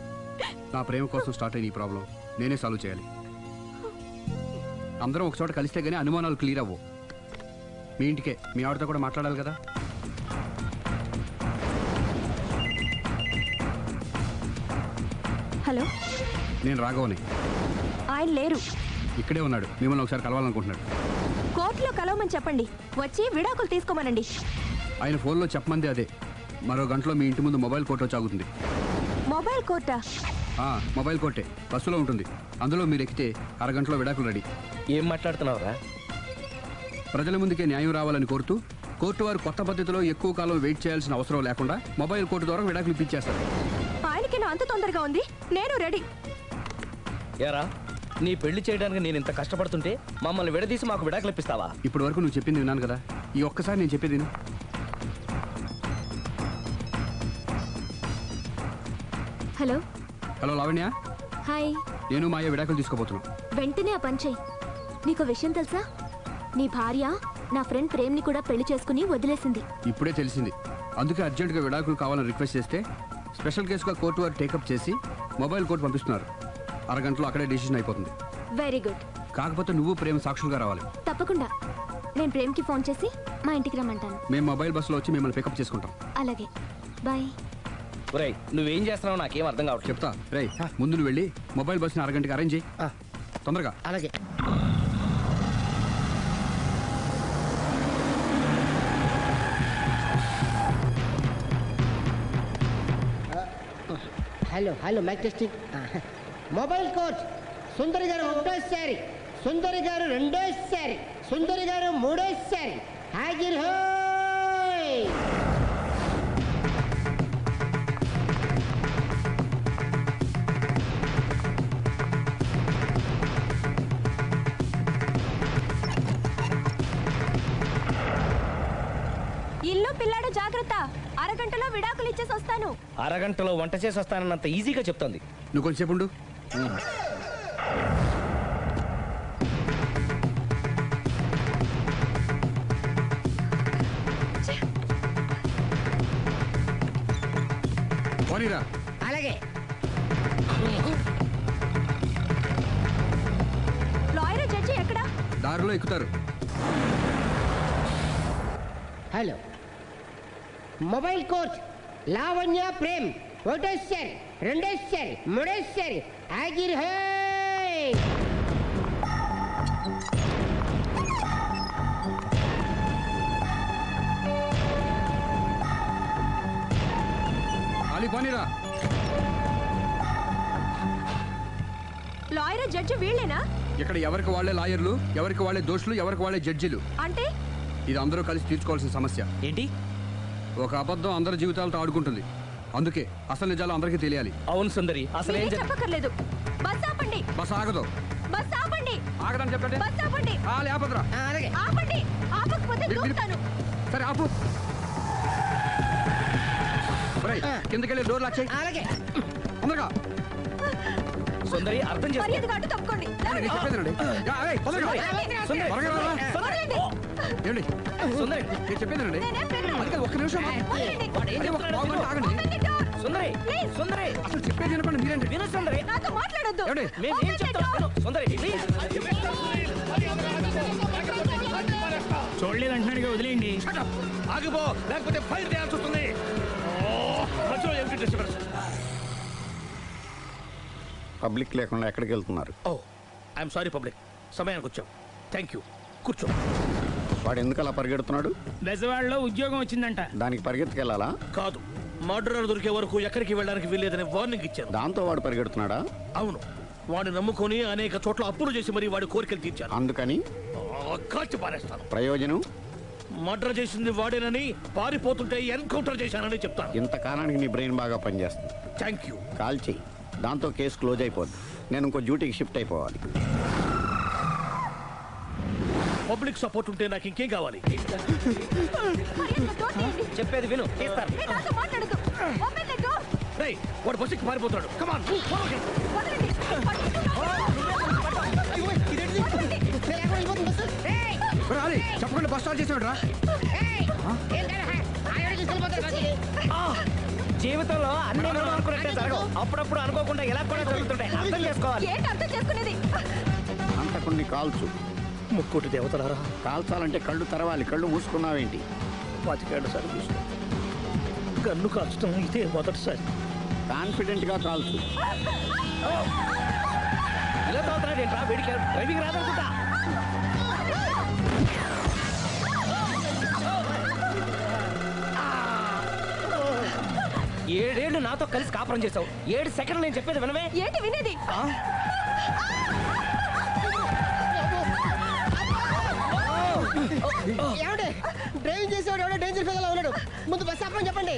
నా ప్రేమ కోసం స్టార్ట్ అయిన ఈ ప్రాబ్లం నేనే సాల్వ్ చేయాలి. అందరం ఒక చోట కలిస్తే గానీ అనుమానాలు క్లియర్ అవ్వవు. మీ ఇంటికే, మీ ఆవిడతో కూడా మాట్లాడాలి కదా. హలో, నేను రాఘవని. ఆయన లేరు. ఇక్కడే ఉన్నాడు. మిమ్మల్ని ఒకసారి కలవాలనుకుంటున్నాడు. కోర్టులో కలవమని చెప్పండి, వచ్చి విడాకులు తీసుకోమనండి. ఆయన ఫోన్లో చెప్పమంది అదే. మరో గంటలో మీ ఇంటి ముందు మొబైల్ కోర్టు వచ్చి ఆగుతుంది. మొబైల్ కోర్టా? మొబైల్ కోర్టే, బస్సులో ఉంటుంది. అందులో మీరు ఎక్కితే అరగంటలో విడాకులు రెడీ. ఏం మాట్లాడుతున్నావురా? ప్రజల ముందుకే న్యాయం రావాలని కోరుతూ కోర్టు వారు కొత్త పద్ధతిలో ఎక్కువ కాలం వెయిట్ చేయాల్సిన అవసరం లేకుండా మొబైల్ కోర్టు ద్వారా విడాకులు ఇప్పించేస్తారు. ఆయనకి నా అంత తొందరగా ఉంది, నేను రెడీ. ఏరా, నీ పెళ్లి చేయడానికి నేను ఇంత కష్టపడుతుంటే మమ్మల్ని విడదీసి మాకు విడాకులు ఇప్పిస్తావా? ఇప్పటి వరకు నువ్వు చెప్పింది విన్నాను కదా, ఈ ఒక్కసారి నేను చెప్పేది విను. హలో. హలో లావణ్య. హాయ్. నేను మాయ విడాకులు తీసుకోబోతున్నాను. వెంటనే ఆ పని చెయ్యి. నీకు విషయం తెలుసా? నీ భార్య నా ఫ్రెండ్ ప్రేమ్ని కూడా పెళ్లి చేసుకుని వదిలేసింది. ఇప్పుడే తెలిసింది. అందుకే అర్జెంటుగా విడాకులు కావాలని రిక్వెస్ట్ చేస్తే స్పెషల్ కేసుగా కోర్టు వారు టేకప్ చేసి మొబైల్ కోర్టు పంపిస్తున్నారు. అరగంటలో అక్కడే డిసిషన్ అయిపోతుంది. Very good. కాకపోతే నువ్వు ప్రేమ సాక్షులుగా రావాలి. తప్పకుండా. నేను ప్రేమ్కి ఫోన్ చేసి మా ఇంటికి రమ్మంటాను. మేము మొబైల్ బస్సులో వచ్చి మిమ్మల్ని పికప్ చేసుకుంటాం. అలాగే, బాయ్. ఒరేయ్ నువ్వేం చేస్తున్నావు నాకేం అర్థం కావట్లేదు. చెప్తా. రేయ్ ముందు నువ్వు వెళ్ళి మొబైల్ బస్సుని అరగంటకి అరేంజ్ చేయి. తొందరగా. అలాగే. Hello mike testing. Mobile coach Sundari garu ఒకటోసారి, సుందరి గారు రెండోసారి, సుందరి గారు మూడోసారి. హాజర్ హోయ్. ఇల్లు పిల్లాడు జాగ్రత్త. అరగంటలో విడాకులు ఇచ్చేసి వస్తాను. అరగంటలో వంట చేసి వస్తానన్నంత ఈజీగా చెప్తోంది. నువ్వు కొంచెంసేపు ఉండు. పోనీరా. అలాగే. లాయర్ జడ్జి ఎక్కడా? దారిలో ఎక్కుతారు. Hello mobile coach Lavanya Prem ఒకటోసారి, రెండోసారి, మూడోసారి. హాజర్ హోయ్. పోనీరా. లాయర్ జడ్జి వీళ్ళేనా? ఇక్కడ ఎవరికి వాళ్ళే లాయర్లు, ఎవరికి వాళ్ళే దోషులు, ఎవరికి వాళ్ళే జడ్జిలు. అంటే ఇది అందరూ కలిసి తీర్చుకోవాల్సిన సమస్య. ఏంటి? ఒక అబద్ధం అందరి జీవితాలతో ఆడుకుంటుంది. అందుకే అసలు నిజాలు అందరికీ తెలియాలి. అవును సుందరి, అసలు ఏం చెప్పక్కర్లేదు. బస్ ఆపండి. బస్ ఆగదు. బస్ ఆపండి. ఆగదని చెప్పండి. బస్ ఆపండి. ఆపదురా. ఆపండి. ఆపకపోతే దూకుతాను. సరే ఆపు. కిందకెళ్ళి డోర్ లాక్ చేయి. అలాగే. తొందరగా. సుందరి అర్థం చేసుకో. మర్యాదగా అడ్డు తప్పుకోండి. చెప్పేదండి. ఒక్క నిమిషం ఆగండి. సుందరి, సుందరి అసలు చెప్పేది వినపండి. మీరేంటి? విను సుందరి. నాతో మాట్లాడొద్దు. మేమేం చెప్తాం? సుందరి ప్లీజ్. చూడలేదు అంటున్నాడుగా, వదిలేయండి. ఆగిపో, లేకపోతే ఫైర్ చేయాల్సి వస్తుంది. పబ్లిక్ లేకుండా ఎక్కడికి వెళ్తున్నారు? ఓ ఐఎమ్ సారీ పబ్లిక్, సమయానికి వచ్చాం. Thank you. కూర్చో. వాడు ఎందుకు అలా పరిగెడుతున్నాడు? బెజవాడలో ఉద్యోగం వచ్చిందంట. దానికి పరిగెత్తుకెళ్ళాలా? కాదు, మర్డరర్ దొరికే వరకు ఎక్కడికి వెళ్ళడానికి వీల్లేదని వార్నింగ్ ఇచ్చాను. దాంతో వాడు పరిగెడుతున్నాడా? అవును, వాడిని నమ్ముకొని అనేక చోట్ల అప్పులు చేసి మరి వాడి కోరికలు తీర్చాను. అందుకని కాల్చి పారేస్తాను. ప్రయోజనం? మర్డర్ చేసింది వాడేనని, పారిపోతుంటే ఎన్కౌంటర్ చేశానని చెప్తాను. ఇంతకాలానికి నీ బ్రెయిన్ బాగా పనిచేస్తుంది. Thank you. కాల్ చెయ్యి, దాంతో కేసు క్లోజ్ అయిపోద్ది. నేను ఇంకో డ్యూటీకి షిఫ్ట్ అయిపోవాలి. పబ్లిక్ సపోర్ట్ ఉంటే నాకు ఇంకేం కావాలి? చెప్పేది విను. నాతో మాట్లాడొద్దు. Open the door. రేయ్, వాడు బస్సుకి పారిపోతాడు. Come on. చెప్పకుండా బస్ స్టార్ట్ చేసాడు రా. జీవితంలో అన్ని మనం అనుకున్నట్టే జరగవు. అప్పుడప్పుడు అనుకోకుండా ఎలా కూడా జరుగుతుంటాయి. అర్థం చేసుకోవాలి. ఏంటి అర్థం చేసుకునేది? అంతకుని కాల్చు. ముక్కోటి దేవతలారా, కాల్చాలంటే కళ్ళు తెరవాలి. కళ్ళు మూసుకున్నావేంటి? 25 సార్లు చూసుకో. గన్ను కాల్చడం ఇదే మొదటిసారి. కాన్ఫిడెంట్ గా కాల్చు. ఇలా తోలుతున్నాడు ఏంట్రా? వీడికి డ్రైవింగ్ రాదనుకుంటా. ఏడేళ్లు నాతో కలిసి కాపురం చేసావు. 7 సెకండ్లు నేను చెప్పేది వినవే. ఏంటి వినేది? డ్రైవింగ్ చేసేవాడు ఎవడో డేంజర్ ఫీల్ ఉన్నాడు. ముందు బస్ ఆపమని చెప్పండి.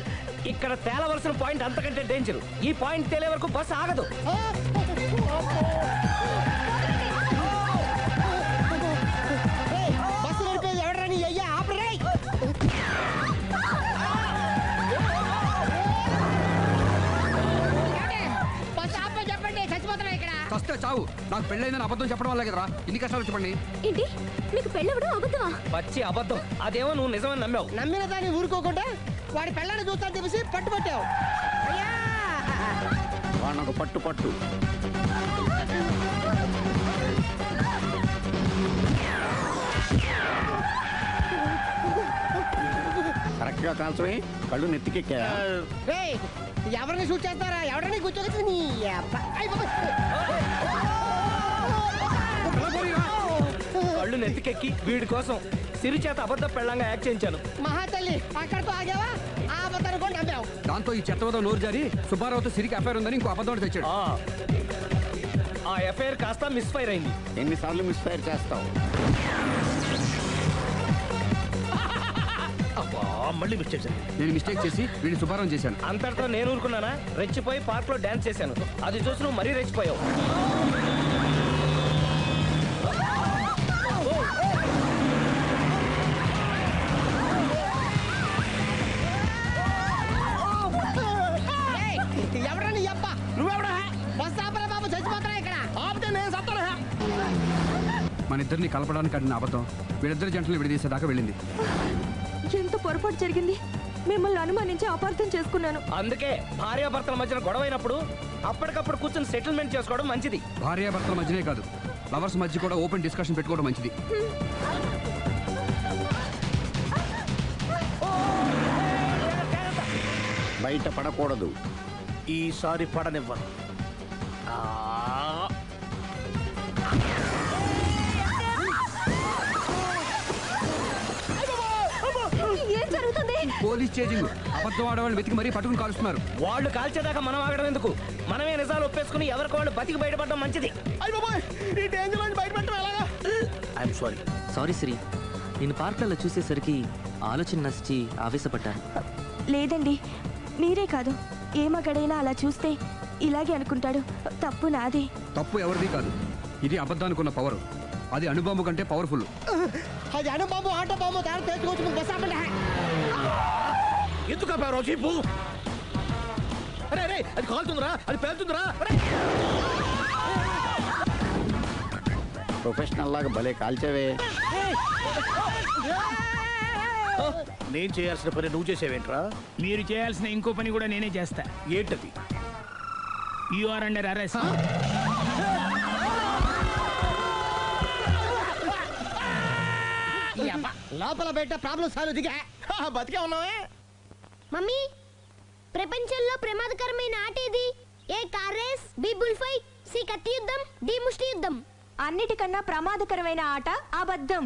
ఇక్కడ తేలవలసిన పాయింట్ అంతకంటే డేంజర్. ఈ పాయింట్ తేలే వరకు బస్ ఆగదు. బస్సు నడిపేది ఎవడరాని అయ్యా ఆపరే. బస్ ఆపమని చెప్పండి. చచ్చిపోతున్నా ఇక్కడ. ఫస్ట్ చావు. నాకు పెళ్ళైందని అబద్ధం చెప్పడం వల్ల కదరా ఇన్ని కష్టాలు చెప్పండి. ఏంటి మీకు పెళ్ళవడం అబద్ధమా? పచ్చి అబద్ధం. అదేమో నువ్వు నిజమని నమ్మావు. నమ్మిన దాన్ని ఊరుకోకుండా వాడి పెళ్ళాన్ని చూస్తాను తెలిసి పట్టుబట్టావు. వాడినొక పట్టు పట్టు. జాగ్రత్తగా కాల్చవే. కళ్ళు నెత్తికెక్కా? రేయ్, ఎవరిని షూట్ చేస్తారా? ఎవరిని కూర్చోవచ్చు నీ అబ్బా. అయ్ బాబోయ్. కళ్ళు నెత్తికెక్కి వీడి కోసం సిరి చేత అబద్ధ పెళ్ళంగా యాక్ట్ చేయించాను. మహాతల్లి అక్కడితో ఆగావా? ఆ అబద్ధాన్ని కూడా నమ్మావు. దాంతో ఈ చెత్తవద నోరు జారి సుబ్బారావుతో సిరికి అఫైర్ ఉందని ఇంకో అబద్ధం తెచ్చాడు. ఆ ఎఫ్ఐఆర్ కాస్త మిస్ఫైర్ అయింది. ఎన్నిసార్లు మిస్ఫైర్ చేస్తావు? మళ్ళీ మిస్టేక్ చేశాను. నేను మిస్టేక్ చేసి వీడిని సుబ్బారావు చేశాను. అంతటితో నేను ఊరుకున్నానా? రెచ్చిపోయి పార్క్ లో డాన్స్ చేశాను. అది చూసి నువ్వు మరీ రెచ్చిపోయావు. ఎవరని అబ్బా? నువ్వెవడా? బస్ ఆపరా బాబు, చచ్చిపోతారా ఇక్కడ? ఆపితే నేను సత్తారా? మన ఇద్దరిని కలపడానికి ఆడిన అబద్ధం వీళ్ళిద్దరి జంటలు విడదీసేదాకా వెళ్ళింది. ఎంత పొరపాటు జరిగింది. మిమ్మల్ని అనుమానించి అపార్థం చేసుకున్నాను. అందుకే భార్యాభర్తల మధ్యన గొడవైనప్పుడు అప్పటికప్పుడు కూర్చొని సెటిల్మెంట్ చేసుకోవడం మంచిది. భార్యాభర్తల మధ్యనే కాదు, లవర్స్ మధ్య కూడా ఓపెన్ డిస్కషన్ పెట్టుకోవడం మంచిది. బయట పడకూడదు. ఈసారి పడనివ్వను. ఏం జరుగుతుంది? Police chasing. అబద్ధం ఆడవాళ్ళు వెతికి మరీ పట్టుకుని కాలుస్తున్నారు. వాళ్ళు కాల్చేదాకా మనం ఆగడం ఎందుకు? మనమే నిజాలు ఒప్పేసుకుని ఎవరికి వాళ్ళు బతికి బయటపడడం మంచిది. ఈ డేంజర్ నుంచి బయటపడటం ఎలాగా? I'm sorry. సారీ సిరి, నేను పార్కులలో చూసేసరికి ఆలోచన నచ్చి ఆవేశపడ్డాను. లేదండి, మీరే కాదు, ఏ మగాడైనా అలా చూస్తే ఇలాగే అనుకుంటాడు. తప్పు నాదే. తప్పు ఎవరిది కాదు. ఇది అబద్ధానికి ఉన్న పవర్. అది అణుబాంబు కంటే పవర్ఫుల్. అది అణుబాంబు, ఆటో బాంబు తయారు చేసుకోవచ్చు. బస్ ఆపండి. ఎందుకు ఆపారు చీపు? అరే అరే, అది కాలుతుందిరా, అది పేలుతుందిరా. ప్రొఫెషనల్ లాగా భలే కాల్చవే. నేను చేయాల్సిన పని నువ్వు చేసేవేంట్రా? మీరు చేయాల్సిన ఇంకో పని కూడా నేనే చేస్తా. ఏంటది? You are under arrest. లోపల బయట ప్రాబ్లం సాల్వ్ దిగా బతికే ఉన్నావే. మమ్మీ, ప్రపంచంలో ప్రమాదకరమైన ఆట ఏది? A car race, B bull fight, C కత్తి యుద్ధం, డి ముష్టి యుద్ధం. అన్నిటికన్నా ప్రమాదకరమైన ఆట అబద్ధం.